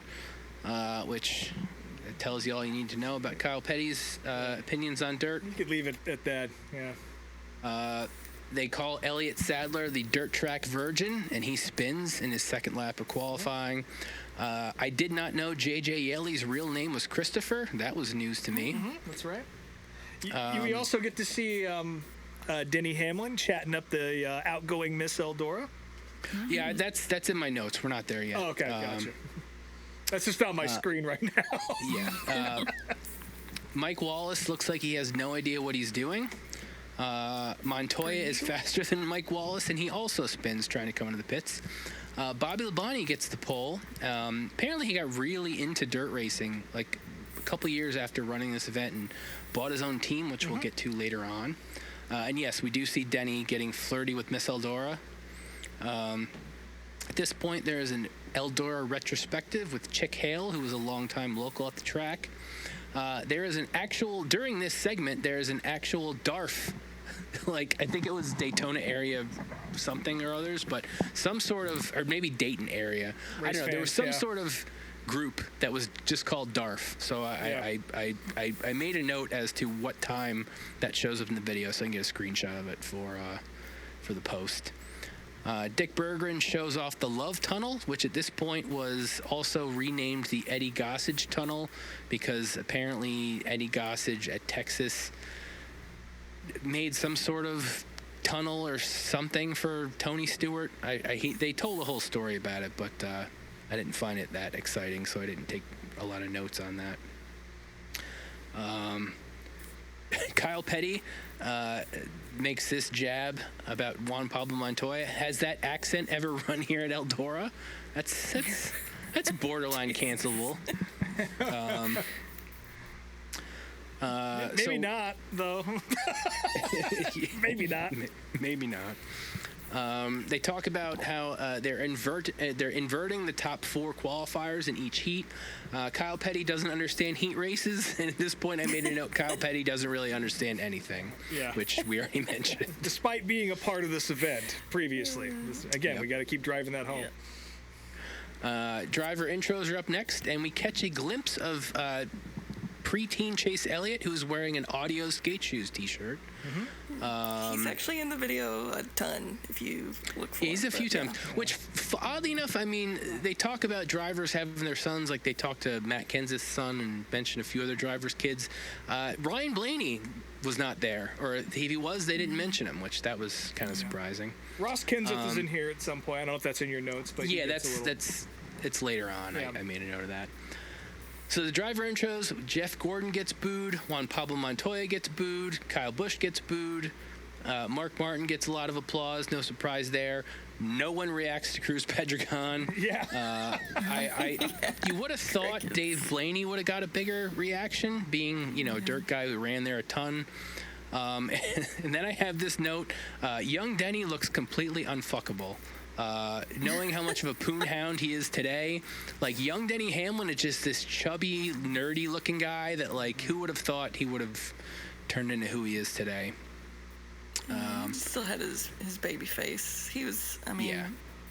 which tells you all you need to know about Kyle Petty's opinions on dirt. You could leave it at that, yeah. They call Elliott Sadler the dirt track virgin, and he spins in his second lap of qualifying. I did not know J.J. Yeley's real name was Christopher. That was news to me. Mm-hmm, that's right. We also get to see Denny Hamlin chatting up the outgoing Miss Eldora. Yeah, that's in my notes. We're not there yet. Oh, okay, gotcha. That's just on my screen right now. Yeah. Mike Wallace looks like he has no idea what he's doing. Montoya is faster than Mike Wallace, and he also spins trying to come into the pits. Bobby Labonte gets the pole. Apparently he got really into dirt racing like a couple years after running this event and bought his own team, which we'll get to later on. And yes, we do see Denny getting flirty with Miss Eldora. At this point, there is an Eldora retrospective with Chick Hale, who was a longtime local at the track. There is an actual, during this segment, there is an actual DARF, like I think it was Daytona area something or others, but some sort of, or maybe Dayton area. I don't know. There was some sort of group that was just called DARF. So I made a note as to what time that shows up in the video, so I can get a screenshot of it for the post. Dick Berggren shows off the Love Tunnel, which at this point was also renamed the Eddie Gossage Tunnel, because apparently Eddie Gossage at Texas made some sort of tunnel or something for Tony Stewart. They told the whole story about it, but I didn't find it that exciting, so I didn't take a lot of notes on Kyle Petty makes this jab about Juan Pablo Montoya. Has that accent ever run here at Eldora? That's borderline cancelable. Maybe not, though. Maybe not. Maybe not. They talk about how they're inverting the top 4 qualifiers in each heat. Kyle Petty doesn't understand heat races, and at this point I made a note, Kyle Petty doesn't really understand anything, which we already mentioned. Despite being a part of this event previously. Again, we got to keep driving that home. Driver intros are up next, and we catch a glimpse of preteen Chase Elliott, who's wearing an Audio Skate Shoes t-shirt. He's actually in the video a ton, if you look for He's him, a few times, which, oddly enough, I mean, they talk about drivers having their sons, like they talked to Matt Kenseth's son and mentioned a few other drivers' kids. Ryan Blaney was not there, or if he was, they didn't mention him, which that was kind of surprising. Ross Kenseth is in here at some point. I don't know if that's in your notes, but yeah, it's later on. Yeah. I made a note of that. So the driver intros, Jeff Gordon gets booed, Juan Pablo Montoya gets booed, Kyle Busch gets booed, Mark Martin gets a lot of applause, no surprise there. No one reacts to Cruz Pedregon. Yeah. You would have thought Dave Blaney would have got a bigger reaction, being, a dirt guy who ran there a ton. And then I have this note, young Denny looks completely unfuckable. Knowing how much of a poon hound he is today, like young Denny Hamlin is just this chubby, nerdy looking guy that, like, who would have thought he would have turned into who he is today? Still had his baby face. He was,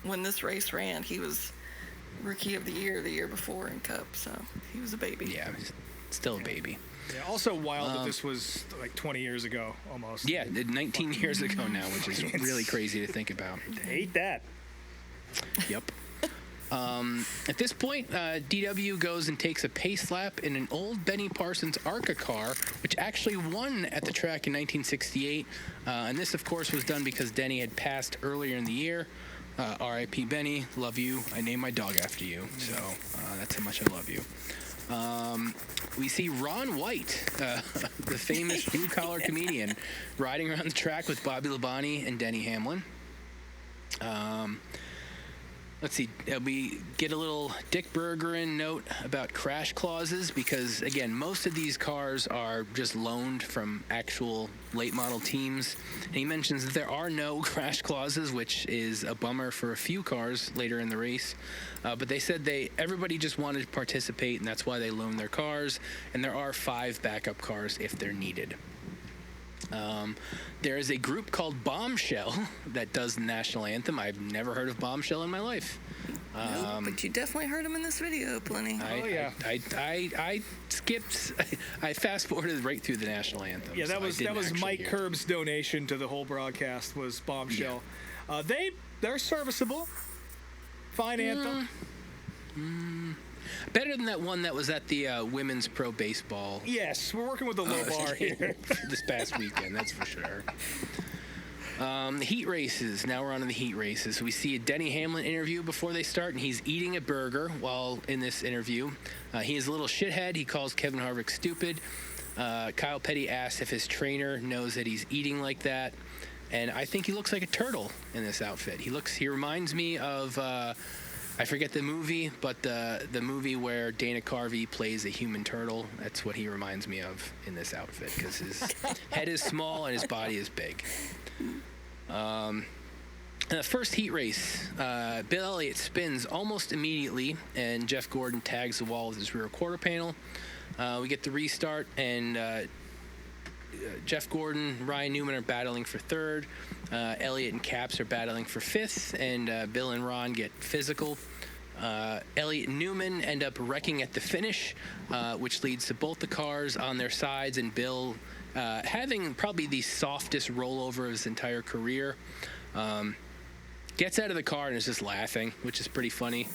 when this race ran, he was Rookie of the year before in Cup, so he was a baby. Yeah, still a baby. Yeah, also wild that this was like 20 years ago almost. Yeah, 19 years ago now, which is really crazy to think about. Hate that. Yep. At this point, DW goes and takes a pace lap in an old Benny Parsons ARCA car, which actually won at the track in 1968. And this, of course, was done because Denny had passed earlier in the year. R.I.P. Benny, love you. I named my dog after you. So that's how much I love you. We see Ron White, the famous blue-collar comedian, riding around the track with Bobby Labonte and Denny Hamlin. Let's see, we get a little Dick Bergeron note about crash clauses because, again, most of these cars are just loaned from actual late model teams. And he mentions that there are no crash clauses, which is a bummer for a few cars later in the race. But they said everybody just wanted to participate, and that's why they loaned their cars. And there are 5 backup cars if they're needed. There is a group called Bombshell that does the national anthem. I've never heard of Bombshell in my life. Nope, but you definitely heard him in this video plenty. I skipped. I fast forwarded right through the national anthem. Yeah, that was Mike Kerb's donation to the whole broadcast was Bombshell. Yeah. They're serviceable. Fine anthem. Better than that one that was at the women's pro baseball. Yes, we're working with a low bar here. This past weekend, that's for sure. The heat races. Now we're on to the heat races. We see a Denny Hamlin interview before they start, and he's eating a burger while in this interview. He is a little shithead. He calls Kevin Harvick stupid. Kyle Petty asks if his trainer knows that he's eating like that. And I think he looks like a turtle in this outfit. He reminds me of... I forget the movie, but the movie where Dana Carvey plays a human turtle, that's what he reminds me of in this outfit, because his head is small and his body is big. In the first heat race, Bill Elliott spins almost immediately, and Jeff Gordon tags the wall with his rear quarter panel. We get the restart, and Jeff Gordon, Ryan Newman are battling for third. Elliott and Capps are battling for fifth, and Bill and Ron get physical. Elliott and Newman end up wrecking at the finish, which leads to both the cars on their sides, and Bill having probably the softest rollover of his entire career. Gets out of the car and is just laughing, which is pretty funny.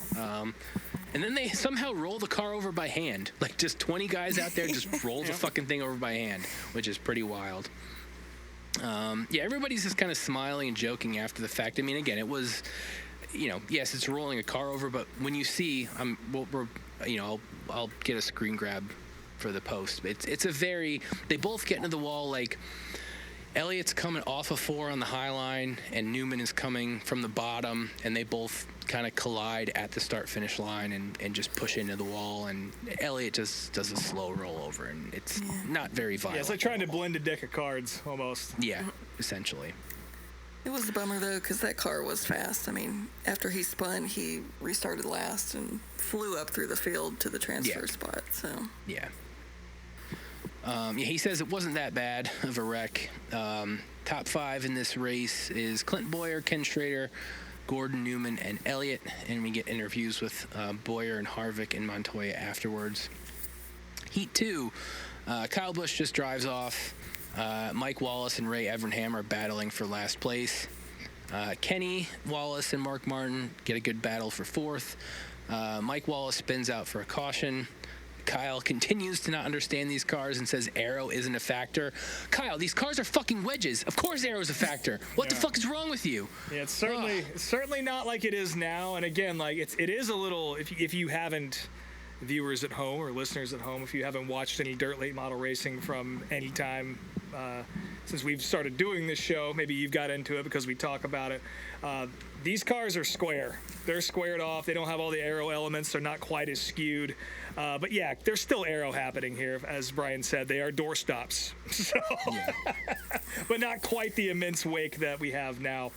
And then they somehow roll the car over by hand. Like, just 20 guys out there just roll the fucking thing over by hand, which is pretty wild. Everybody's just kind of smiling and joking after the fact. I mean, again, it was, yes, it's rolling a car over, but when you see, I'll get a screen grab for the post. It's a very, they both get into the wall like Elliott's coming off of 4 on the high line and Newman is coming from the bottom, and they both kind of collide at the start-finish line and just push into the wall, and Elliott just does a slow rollover, and it's not very violent. Yeah, it's like trying to blend a deck of cards almost. Yeah, essentially. It was a bummer, though, because that car was fast. I mean, after he spun, he restarted last and flew up through the field to the transfer spot. So Yeah. He says it wasn't that bad of a wreck. Top 5 in this race is Clint Boyer, Ken Schrader, Gordon, Newman, and Elliott. And we get interviews with Boyer and Harvick and Montoya afterwards. Heat 2, Kyle Busch just drives off. Mike Wallace and Ray Evernham are battling for last place. Kenny Wallace and Mark Martin get a good battle for 4th. Mike Wallace spins out for a caution. Kyle continues to not understand these cars and says aero isn't a factor. Kyle, these cars are fucking wedges. Of course aero is a factor. What the fuck is wrong with you? Yeah, it's certainly not like it is now. And again, like it is a little, if you haven't, viewers at home or listeners at home, if you haven't watched any dirt late model racing from any time since we've started doing this show, maybe you've got into it because we talk about it. These cars are square. They're squared off. They don't have all the aero elements. They're not quite as skewed. But yeah, there's still aero happening here. As Brian said, they are door stops. So, but not quite the immense wake that we have now.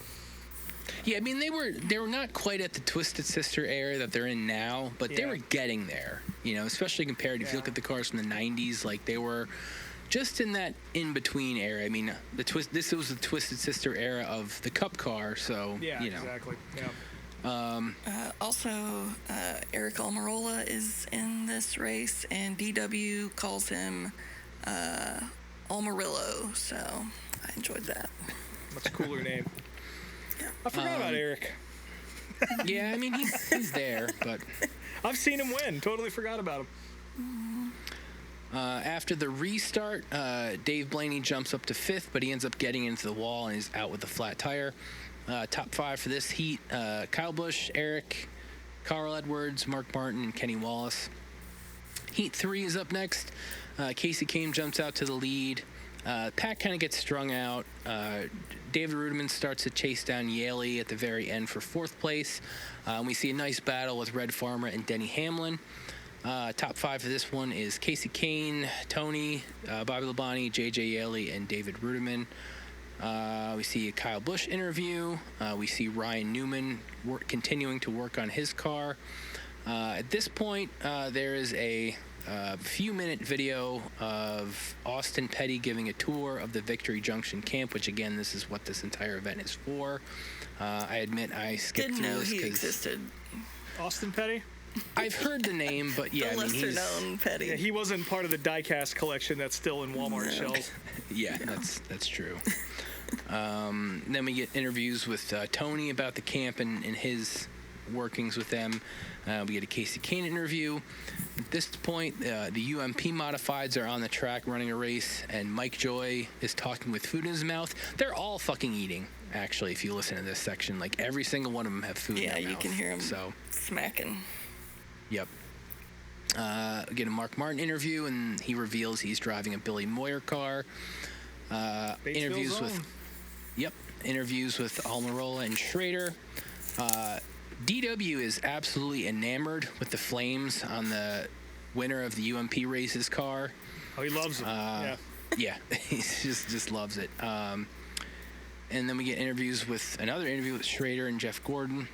Yeah, I mean, they were not quite at the Twisted Sister era that they're in now, but they were getting there, you know, especially compared, if you look at the cars from the 90s, like they were just in that in-between era. I mean, this was the Twisted Sister era of the Cup car, so, you know. Exactly. Yeah. also, Eric Almirola is in this race, and DW calls him Almirillo, so I enjoyed that. Much cooler name. Yeah. I forgot about Eric. Yeah, I mean, he's there, but I've seen him win. Totally forgot about him. after the restart, Dave Blaney jumps up to 5th, but he ends up getting into the wall and is out with a flat tire. Top 5 for this heat, Kyle Busch, Eric, Carl Edwards, Mark Martin, and Kenny Wallace. Heat 3 is up next. Casey Kame jumps out to the lead. Pack kind of gets strung out. David Rudiman starts to chase down Yaley at the very end for 4th place. We see a nice battle with Red Farmer and Denny Hamlin. Top 5 for this one is Casey Kane, Tony, Bobby Labonte, J.J. Yaley, and David Rudiman. We see a Kyle Busch interview. We see Ryan Newman continuing to work on his car. At this point, there is a few-minute video of Austin Petty giving a tour of the Victory Junction camp, which, again, this is what this entire event is for. I admit I skipped Didn't through know this he 'cause existed. Austin Petty? I've heard the name, but yeah, The I mean, he's... lesser-known Petty. Yeah, he wasn't part of the diecast collection that's still in Walmart shelves. Yeah, that's true. Then we get interviews with Tony about the camp and his workings with them. We get a Casey Kane interview. At this point, the UMP modifieds are on the track running a race, and Mike Joy is talking with food in his mouth. They're all fucking eating, actually, if you listen to this section. Like, every single one of them have food in their mouth. Yeah, you can hear him So, smacking. yep. We get a Mark Martin interview, and he reveals he's driving a Billy Moyer car. Interviews with... Yep, interviews with Almirola and Schrader. DW is absolutely enamored with the flames on the winner of the UMP races car. Oh, he loves them. Yeah. Yeah, he just loves it. And then we get another interview with Schrader and Jeff Gordon.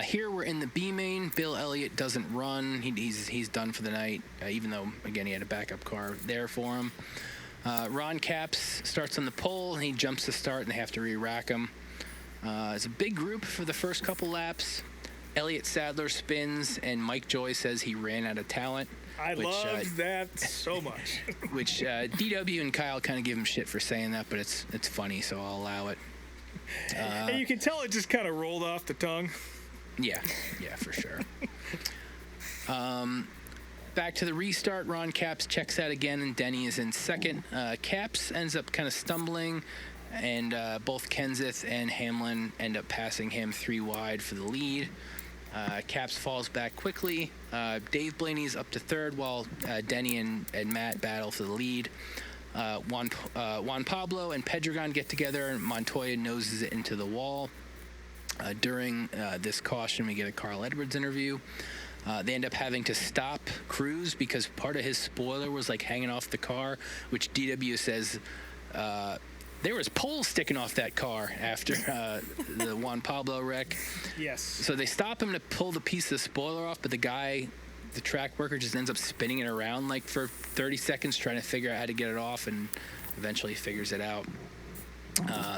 Here we're in the B main. Bill Elliott doesn't run. He's done for the night, even though, again, he had a backup car there for him. Ron Capps starts on the pole, and he jumps to start, and they have to re-rack him. It's a big group for the first couple laps. Elliott Sadler spins, and Mike Joy says he ran out of talent. I love that so much. Which DW and Kyle kind of give him shit for saying that, but it's funny, so I'll allow it. And you can tell it just kind of rolled off the tongue. Yeah, for sure. Back to the restart, Ron Capps checks out again, and Denny is in second. Capps ends up kind of stumbling, and both Kenseth and Hamlin end up passing him 3 wide for the lead. Caps falls back quickly. Dave Blaney's up to third while Denny and Matt battle for the lead. Juan Pablo and Pedregon get together, and Montoya noses it into the wall. During this caution, we get a Carl Edwards interview. They end up having to stop Cruz because part of his spoiler was like hanging off the car, which DW says there was poles sticking off that car after the Juan Pablo wreck. Yes. So they stop him to pull the piece of the spoiler off, but the track worker just ends up spinning it around like for 30 seconds trying to figure out how to get it off, and eventually figures it out.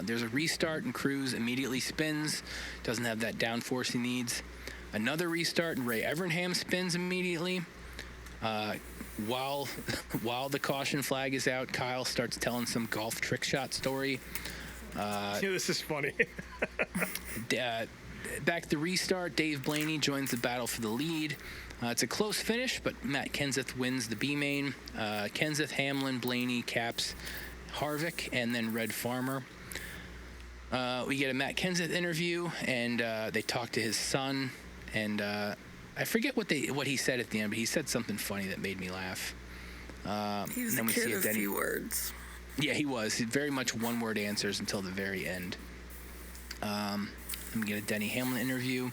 There's a restart, and Cruz immediately spins. Doesn't have that downforce he needs. Another restart, and Ray Evernham spins immediately. While the caution flag is out, Kyle starts telling some golf trick shot story. This is funny. Back to the restart, Dave Blaney joins the battle for the lead. It's a close finish, but Matt Kenseth wins the B-main. Kenseth, Hamlin, Blaney, Caps, Harvick, and then Red Farmer. We get a Matt Kenseth interview, and they talk to his son. And I forget what he said at the end, but he said something funny that made me laugh. He was a kid of few words. Yeah, he was. Very much one-word answers until the very end. Then we get a Denny Hamlin interview.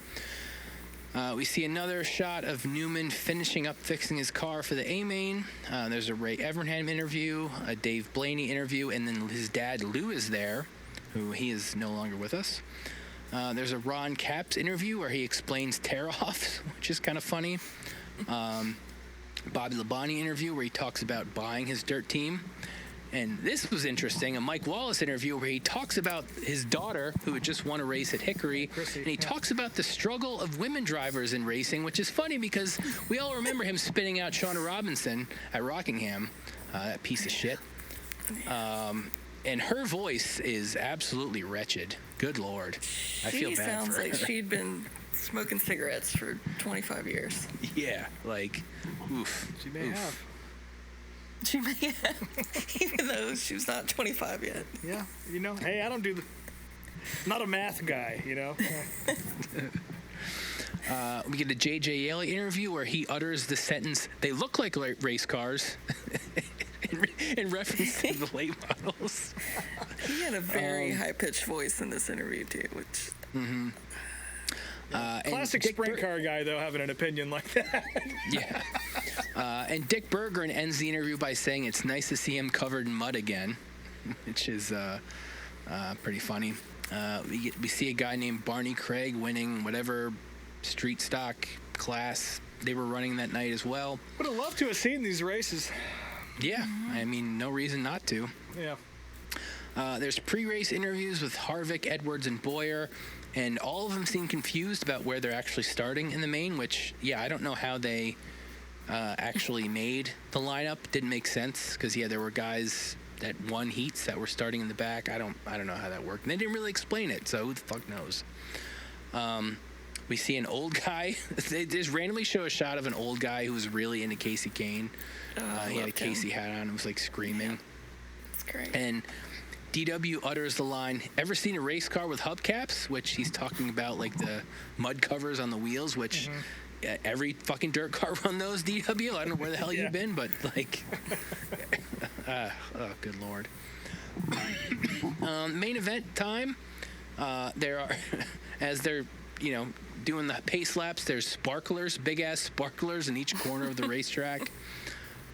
We see another shot of Newman finishing up fixing his car for the A-main. There's a Ray Evernham interview, a Dave Blaney interview, and then his dad, Lou, is there, who he is no longer with us. There's a Ron Capps interview where he explains tear-offs, which is kind of funny. Bobby Labonte interview where he talks about buying his dirt team. And this was interesting, a Mike Wallace interview where he talks about his daughter, who had just won a race at Hickory, and he talks about the struggle of women drivers in racing, which is funny because we all remember him spitting out Shauna Robinson at Rockingham, that piece of shit. And her voice is absolutely wretched. Good Lord. I feel bad for her. She sounds like she'd been smoking cigarettes for 25 years. Yeah, like, oof. She may have. She may have, even though she's not 25 yet. Yeah, hey, I don't do not a math guy, We get a J.J. Yeley interview where he utters the sentence, "They look like race cars," in reference to the late models. He had a very high-pitched voice in this interview, too, which... Mm-hmm. Classic sprint car guy, though, having an opinion like that. Yeah. And Dick Berggren ends the interview by saying it's nice to see him covered in mud again, which is pretty funny. We see a guy named Barney Craig winning whatever street stock class they were running that night as well. Would have loved to have seen these races. Yeah, I mean, no reason not to. Yeah. There's pre-race interviews with Harvick, Edwards, and Boyer, and all of them seem confused about where they're actually starting in the main, which, yeah, I don't know how they actually made the lineup. Didn't make sense because, yeah, there were guys that won heats that were starting in the back. I don't know how that worked. And they didn't really explain it, so who the fuck knows? We see an old guy. They just randomly show a shot of an old guy who was really into Casey Kane. He had a Casey hat on and was, like, screaming. Yeah. That's great. And DW utters the line, "Ever seen a race car with hubcaps?" Which he's talking about, like, the mud covers on the wheels, which every fucking dirt car run those, DW. I don't know where the hell you've been, but, like, oh, good Lord. Main event time. There are, as they're, doing the pace laps, there's sparklers, big-ass sparklers in each corner of the racetrack.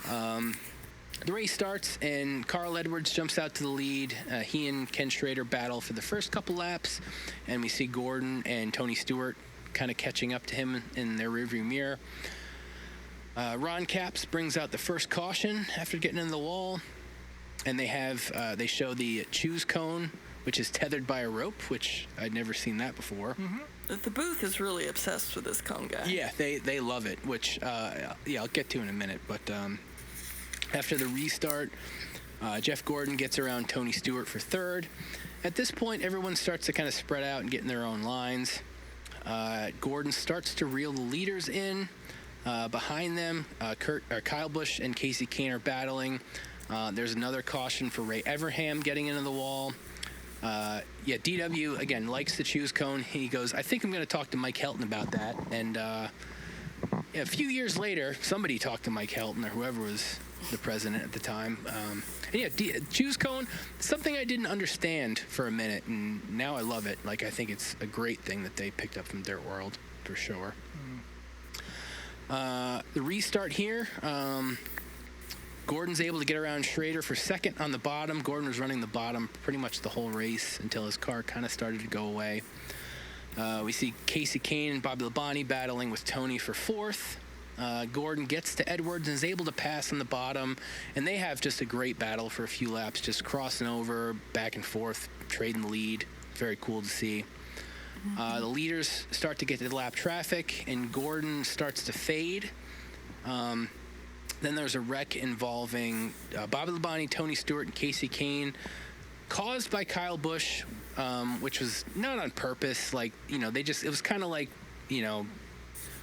The race starts, and Carl Edwards jumps out to the lead. He and Ken Schrader battle for the first couple laps, and we see Gordon and Tony Stewart kind of catching up to him in their rearview mirror. Ron Capps brings out the first caution after getting in the wall, and they show the choose cone, which is tethered by a rope, which I'd never seen that before. The booth is really obsessed with this cone guy. Yeah, they love it, which, I'll get to in a minute. But after the restart, Jeff Gordon gets around Tony Stewart for third. At this point, everyone starts to kind of spread out and get in their own lines. Gordon starts to reel the leaders in. Behind them, Kyle Busch and Casey Kane are battling. There's another caution for Ray Evernham getting into the wall. DW, again, likes the choose cone. He goes, I think I'm going to talk to Mike Helton about that. And a few years later, somebody talked to Mike Helton or whoever was the president at the time. Choose cone, something I didn't understand for a minute, and now I love it. Like, I think it's a great thing that they picked up from Dirt World, for sure. The restart here, Gordon's able to get around Schrader for second on the bottom. Gordon was running the bottom pretty much the whole race until his car kind of started to go away. We see Casey Kane and Bobby Labonte battling with Tony for fourth. Gordon gets to Edwards and is able to pass on the bottom, and they have just a great battle for a few laps, just crossing over, back and forth, trading the lead. Very cool to see. The leaders start to get to the lap traffic, and Gordon starts to fade. Then there's a wreck involving Bobby Labonte, Tony Stewart, and Casey Kane, caused by Kyle Busch, which was not on purpose. Like, it was kind of like, a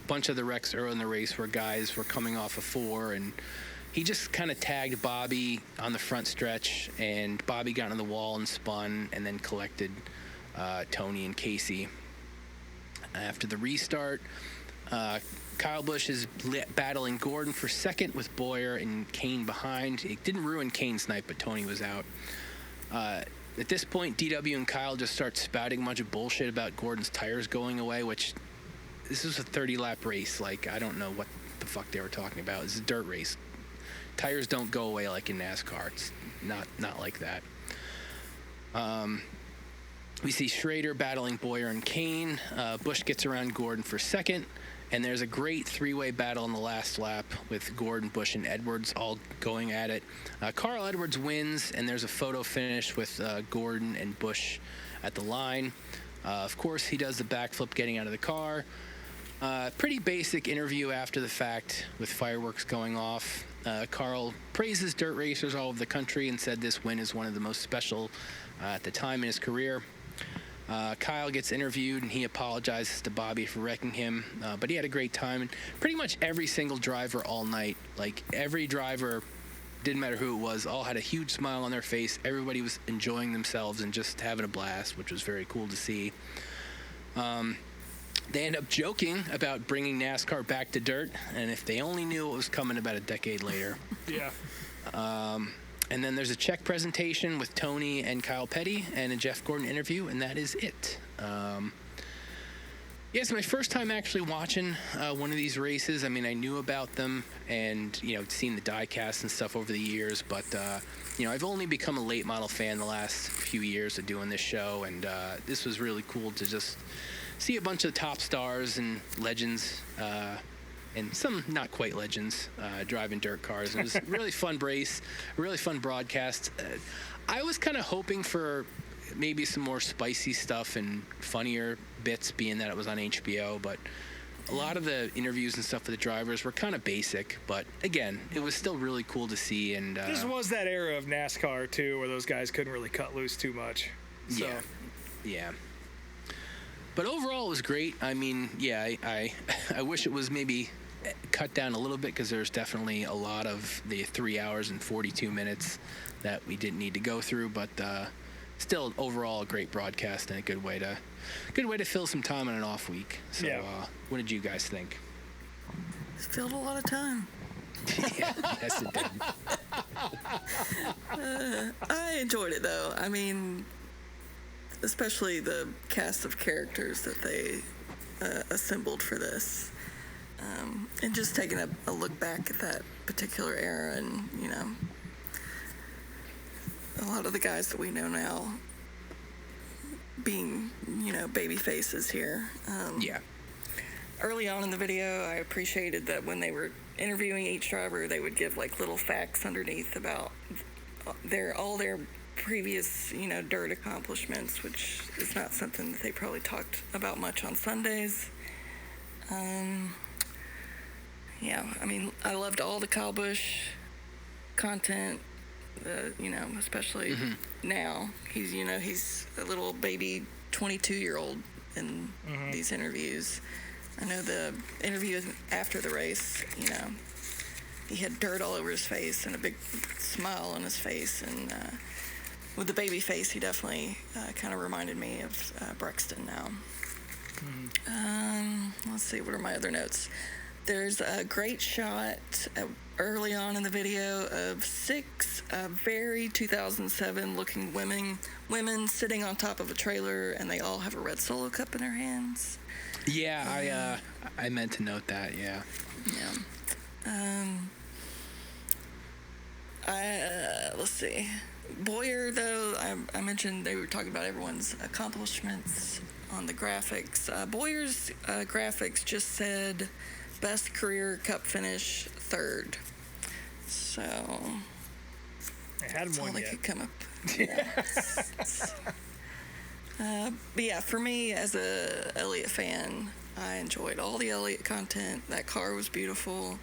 bunch of the wrecks early in the race where guys were coming off of 4, and he just kind of tagged Bobby on the front stretch, and Bobby got on the wall and spun, and then collected Tony and Casey. After the restart, Kyle Busch is battling Gordon for second with Boyer and Kane behind. It didn't ruin Kane's night, but Tony was out. At this point, DW and Kyle just start spouting a bunch of bullshit about Gordon's tires going away, which this is a 30-lap race. Like, I don't know what the fuck they were talking about. It's a dirt race. Tires don't go away like in NASCAR. It's not like that. We see Schrader battling Boyer and Kane. Busch gets around Gordon for second. And there's a great three-way battle in the last lap with Gordon, Busch, and Edwards all going at it. Carl Edwards wins, and there's a photo finish with Gordon and Busch at the line. Of course, he does the backflip getting out of the car. Pretty basic interview after the fact with fireworks going off. Carl praises dirt racers all over the country and said this win is one of the most special at the time in his career. Kyle gets interviewed, and he apologizes to Bobby for wrecking him, but he had a great time. And pretty much every single driver all night, like every driver, didn't matter who it was, all had a huge smile on their face. Everybody was enjoying themselves and just having a blast, which was very cool to see. They end up joking about bringing NASCAR back to dirt, and if they only knew it was coming about a decade later. Yeah. And then there's a check presentation with Tony and Kyle Petty and a Jeff Gordon interview, and that is it. It's my first time actually watching one of these races. I mean, I knew about them and, seen the diecast and stuff over the years, but, I've only become a late model fan the last few years of doing this show, and this was really cool to just see a bunch of top stars and legends and some not quite legends driving dirt cars. It was a really fun race, a really fun broadcast. I was kind of hoping for maybe some more spicy stuff and funnier bits, being that it was on HBO, but a lot of the interviews and stuff with the drivers were kind of basic, but again, it was still really cool to see. And this was that era of NASCAR too, where those guys couldn't really cut loose too much. So. Yeah. But overall, it was great. I mean, I wish it was maybe cut down a little bit, because there's definitely a lot of the 3 hours and 42 minutes that we didn't need to go through. But still, overall, a great broadcast and a good way to fill some time on an off week. So, what did you guys think? It filled a lot of time. Yes, it did. I enjoyed it, though. I mean, especially the cast of characters that they assembled for this. And just taking a look back at that particular era, and, a lot of the guys that we know now being, baby faces here. Early on in the video, I appreciated that when they were interviewing each driver, they would give like little facts underneath about all their previous, dirt accomplishments, which is not something that they probably talked about much on Sundays. I mean, I loved all the Kyle Busch content, especially now. He's a little baby 22-year-old in these interviews. I know the interview after the race, he had dirt all over his face and a big smile on his face, and with the baby face, he definitely kind of reminded me of Brexton now. Let's see, what are my other notes? There's a great shot early on in the video of 6 very 2007 looking women sitting on top of a trailer, and they all have a red Solo cup in their hands. Yeah, I meant to note that. Yeah. Let's see. Boyer, though, I mentioned they were talking about everyone's accomplishments on the graphics. Boyer's graphics just said best career cup finish, 3rd. So I hadn't that's won all they yet. could come up. But yeah, for me as a Elliott fan, I enjoyed all the Elliott content. That car was beautiful.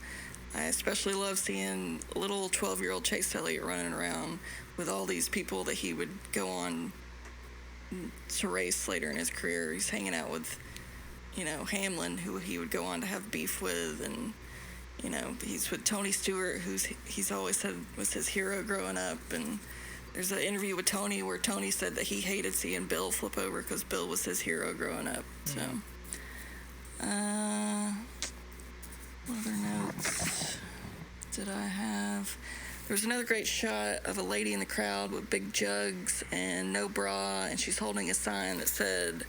I especially love seeing little 12-year-old Chase Elliott running around with all these people that he would go on to race later in his career. He's hanging out with, Hamlin, who he would go on to have beef with, and, he's with Tony Stewart, he's always said was his hero growing up. And there's an interview with Tony where Tony said that he hated seeing Bill flip over because Bill was his hero growing up. So, what other notes did I have? There was another great shot of a lady in the crowd with big jugs and no bra, and she's holding a sign that said,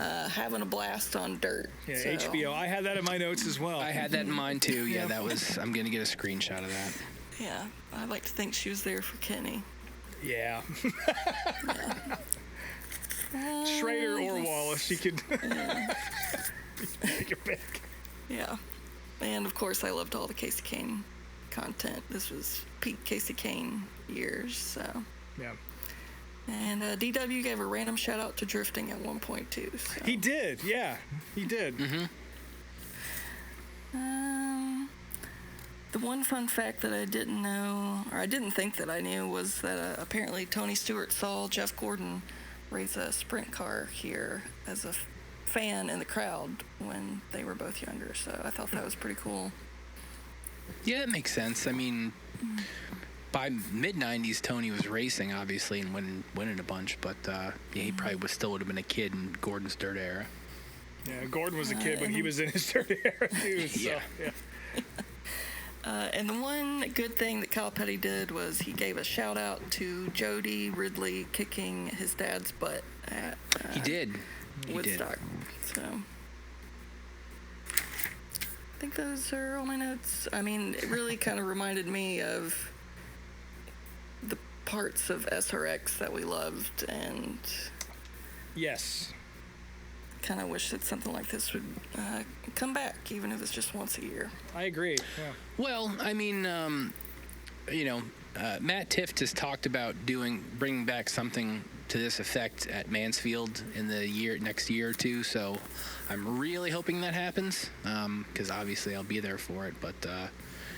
having a blast on dirt. Yeah, So, HBO. I had that in my notes as well. I had that in mind too. Yeah, that was. I'm gonna get a screenshot of that. Yeah, I'd like to think she was there for Kenny. Yeah. Schrader or Wallace, you could take it back. Yeah. And, of course, I loved all the Casey Kane content. This was peak Casey Kane years, so. Yeah. And DW gave a random shout-out to drifting at one point, too. So. He did, yeah. He did. The one fun fact that I didn't know, or I didn't think that I knew, was that apparently Tony Stewart saw Jeff Gordon race a sprint car here as a fan in the crowd when they were both younger. So I thought that was pretty cool. Yeah, it makes sense. I mean, by mid-'90s, Tony was racing, obviously, and winning a bunch. But yeah, he probably would have been a kid in Gordon's dirt era. Yeah, Gordon was a kid when he was in his dirt era, too. So, Yeah. And the one good thing that Kyle Petty did was he gave a shout out to Jody Ridley kicking his dad's butt at He did. Woodstock. So I think those are all my notes. I mean, it really kind of reminded me of the parts of SRX that we loved, and Yes. kind of wish that something like this would come back, even if it's just once a year. I agree. Yeah. Well, I mean, Matt Tifft has talked about bringing back something to this effect at Mansfield in the next year or two. So I'm really hoping that happens, because obviously I'll be there for it. But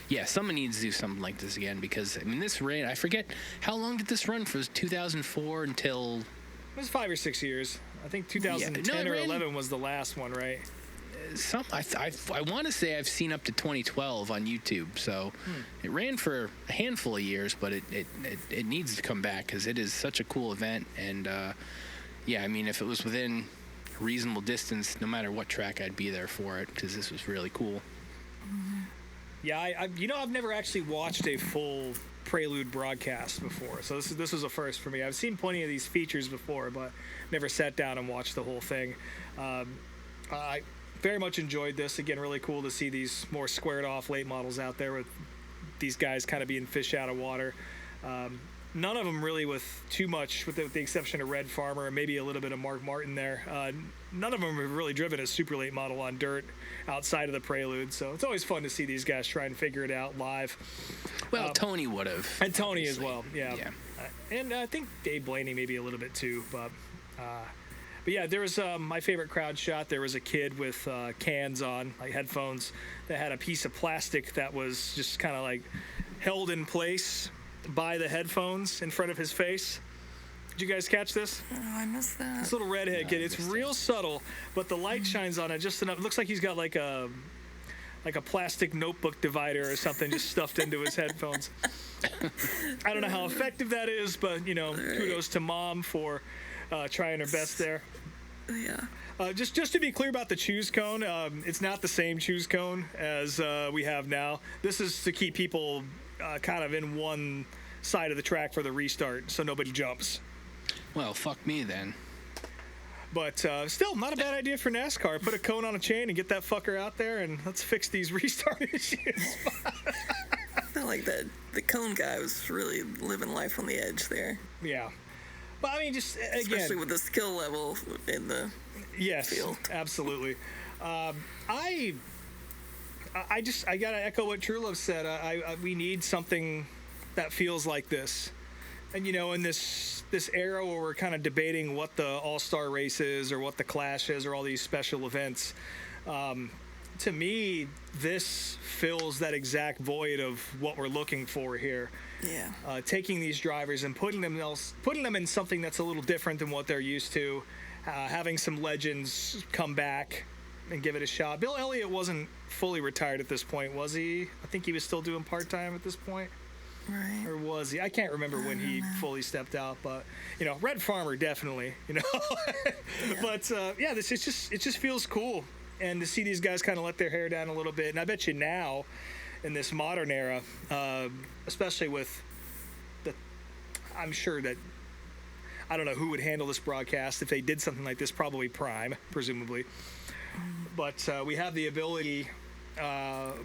yeah, someone needs to do something like this again, because I mean, this ran. I forget how long did this run for? 2004 until. It was 5 or 6 years. I think 2010 or 11 was the last one, right? I want to say I've seen up to 2012 on YouTube, so it ran for a handful of years, but it needs to come back because it is such a cool event. And yeah, I mean, if it was within reasonable distance, no matter what track, I'd be there for it, because this was really cool. Yeah, I've never actually watched a full Prelude broadcast before, so this was a first for me. I've seen plenty of these features before, but never sat down and watched the whole thing. I very much enjoyed this. Again, really cool to see these more squared off late models out there with these guys kind of being fish out of water. None of them really with too much, with the exception of Red Farmer and maybe a little bit of Mark Martin there. None of them have really driven a super late model on dirt outside of the Prelude, so it's always fun to see these guys try and figure it out live. Well, Tony would have. And Tony obviously. as well, yeah. And I think Dave Blaney maybe a little bit too, but yeah, there was my favorite crowd shot. There was a kid with cans on, like headphones, that had a piece of plastic that was just kind of like held in place by the headphones in front of his face. Did you guys catch this? Oh, I missed that. This little redhead kid. It's real subtle, but the light shines on it just enough. It looks like he's got like a like a plastic notebook divider or something just stuffed into his headphones. I don't know how effective that is, but kudos to Mom for trying her best there. Yeah. Just to be clear about the choose cone, it's not the same choose cone as we have now. This is to keep people kind of in one side of the track for the restart, so nobody jumps. Well, fuck me then. But still, not a bad idea for NASCAR. Put a cone on a chain and get that fucker out there, and let's fix these restart issues. I feel like the cone guy was really living life on the edge there. Yeah. But I mean, just again, especially with the skill level in the field. Absolutely. I gotta echo what True Love said. We need something that feels like this, and in this era where we're kind of debating what the All-Star race is or what the Clash is or all these special events. To me, this fills that exact void of what we're looking for here. Yeah. Taking these drivers and putting them in something that's a little different than what they're used to, having some legends come back and give it a shot. Bill Elliott wasn't fully retired at this point, was he? I think he was still doing part-time at this point. Right. Or was he? I can't remember when he fully stepped out, but Red Farmer definitely, Yeah. But it just feels cool, and to see these guys kind of let their hair down a little bit. And I bet you now, in this modern era, especially with I'm sure that I don't know who would handle this broadcast if they did something like this. Probably Prime, presumably. But we have the ability,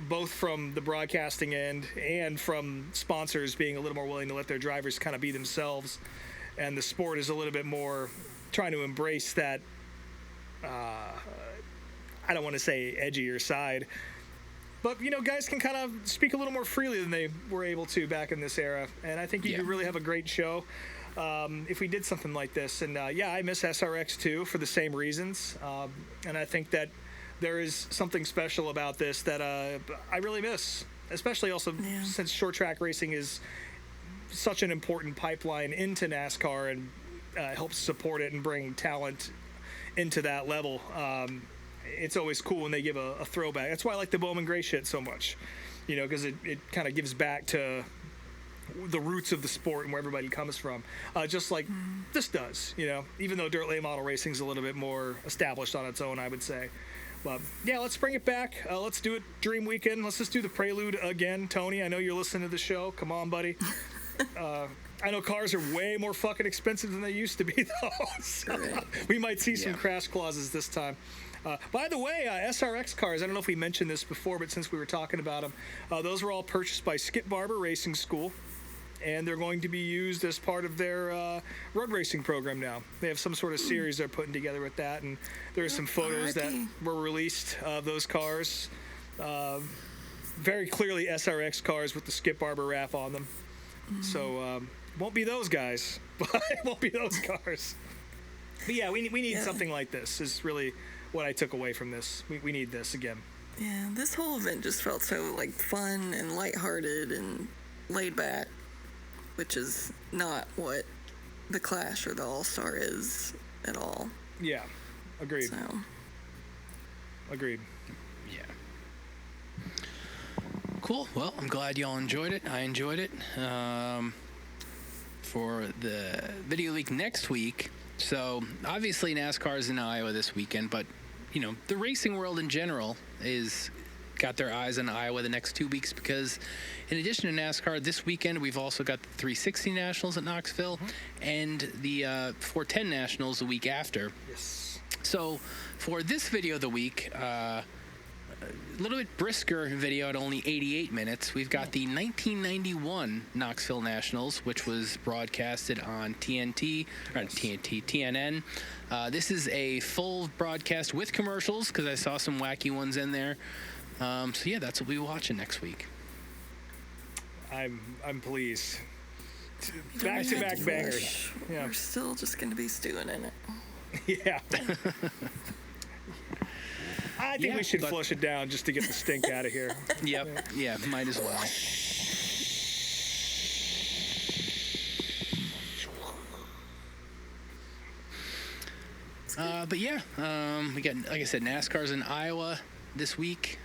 both from the broadcasting end and from sponsors being a little more willing to let their drivers kind of be themselves. And the sport is a little bit more trying to embrace that, I don't want to say edgier side, but, guys can kind of speak a little more freely than they were able to back in this era. And I think you could really have a great show if we did something like this. And, I miss SRX too for the same reasons. And I think that there is something special about this that I really miss, especially also since short track racing is such an important pipeline into NASCAR and helps support it and bring talent into that level. It's always cool when they give a throwback. That's why I like the Bowman Gray shit so much, because it kind of gives back to the roots of the sport and where everybody comes from, just like this does, even though dirt late model racing is a little bit more established on its own, I would say. But yeah, let's bring it back. Let's do it Dream Weekend. Let's just do the Prelude again. Tony, I know you're listening to the show. Come on, buddy. I know cars are way more fucking expensive than they used to be, though. So we might see some crash clauses this time. By the way, SRX cars, I don't know if we mentioned this before, but since we were talking about them, those were all purchased by Skip Barber Racing School, and they're going to be used as part of their road racing program now. They have some sort of series they're putting together with that, and there are some photos that were released of those cars. Very clearly SRX cars with the Skip Barber wrap on them. So won't be those guys, but it won't be those cars. But yeah, we need something like this is really what I took away from this. We need this again. Yeah, this whole event just felt so fun and lighthearted and laid back, which is not what the Clash or the All-Star is at all. Yeah, agreed. So. Agreed. Yeah. Cool. Well, I'm glad y'all enjoyed it. I enjoyed it. For the video leak next week, so obviously NASCAR is in Iowa this weekend, but the racing world in general is got their eyes on Iowa the next 2 weeks, because in addition to NASCAR this weekend, we've also got the 360 Nationals at Knoxville and the 410 Nationals the week after. Yes. So for this video of the week, a little bit brisker video at only 88 minutes. We've got the 1991 Knoxville Nationals, which was broadcasted on TNN. This is a full broadcast with commercials, because I saw some wacky ones in there. So yeah, that's what we'll be watching next week. I'm pleased. Back-to-back bangers. Yeah. We're still just going to be stewing in it. Yeah. I think we should flush it down just to get the stink out of here. Yep. Yeah, might as well. But yeah, we got, like I said, NASCAR's in Iowa this week.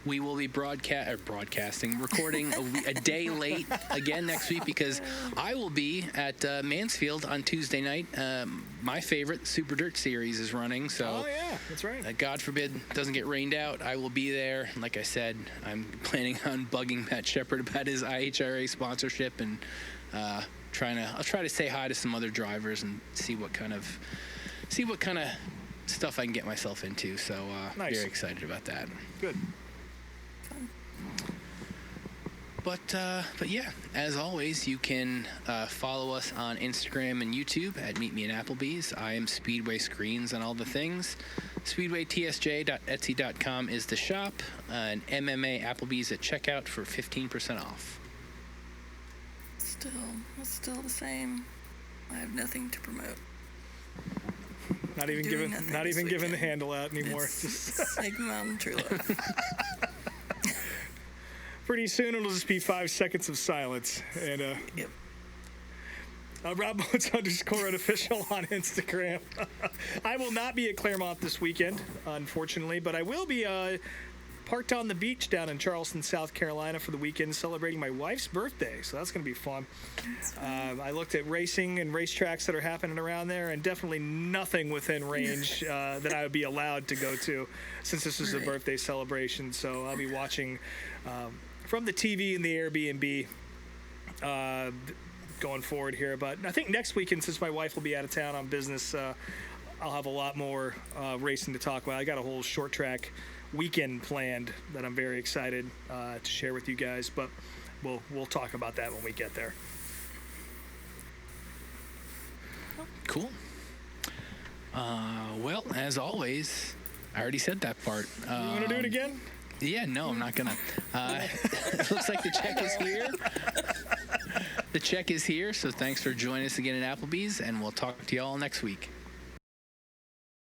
we will be recording a day late again next week because I will be at Mansfield on Tuesday night. My favorite Super Dirt Series is running, so oh yeah, that's right. God forbid doesn't get rained out. I will be there. Like I said, I'm planning on bugging Matt Shepard about his IHRA sponsorship and I'll try to say hi to some other drivers and see what kind of stuff I can get myself into. So nice. Very excited about that. Good. But yeah, as always, you can follow us on Instagram and YouTube at Meet Me at Applebees. I am Speedway Screens on all the things. SpeedwayTSJ.etsy.com is the shop, and MMA Applebees at checkout for 15% off. It's still the same. I have nothing to promote. Not even giving the handle out anymore. Snake Mountain True Love. Pretty soon it'll just be 5 seconds of silence. And Yep. Rob Bones _unofficial on Instagram. I will not be at Claremont this weekend, unfortunately, but I will be parked on the beach down in Charleston, South Carolina for the weekend, celebrating my wife's birthday. So that's going to be fun. I looked at racing and racetracks that are happening around there, and definitely nothing within range that I would be allowed to go to, since this is a birthday celebration. So I'll be watching from the TV and the Airbnb going forward here. But I think next weekend, since my wife will be out of town on business, I'll have a lot more racing to talk about. I got a whole short track weekend planned that I'm very excited to share with you guys, but we'll talk about that when we get there. Cool. Well, as always, I already said that part. You want to do it again? Yeah, no, I'm not gonna. It looks like the check is here. The check is here, so thanks for joining us again at Applebee's, and we'll talk to you all next week.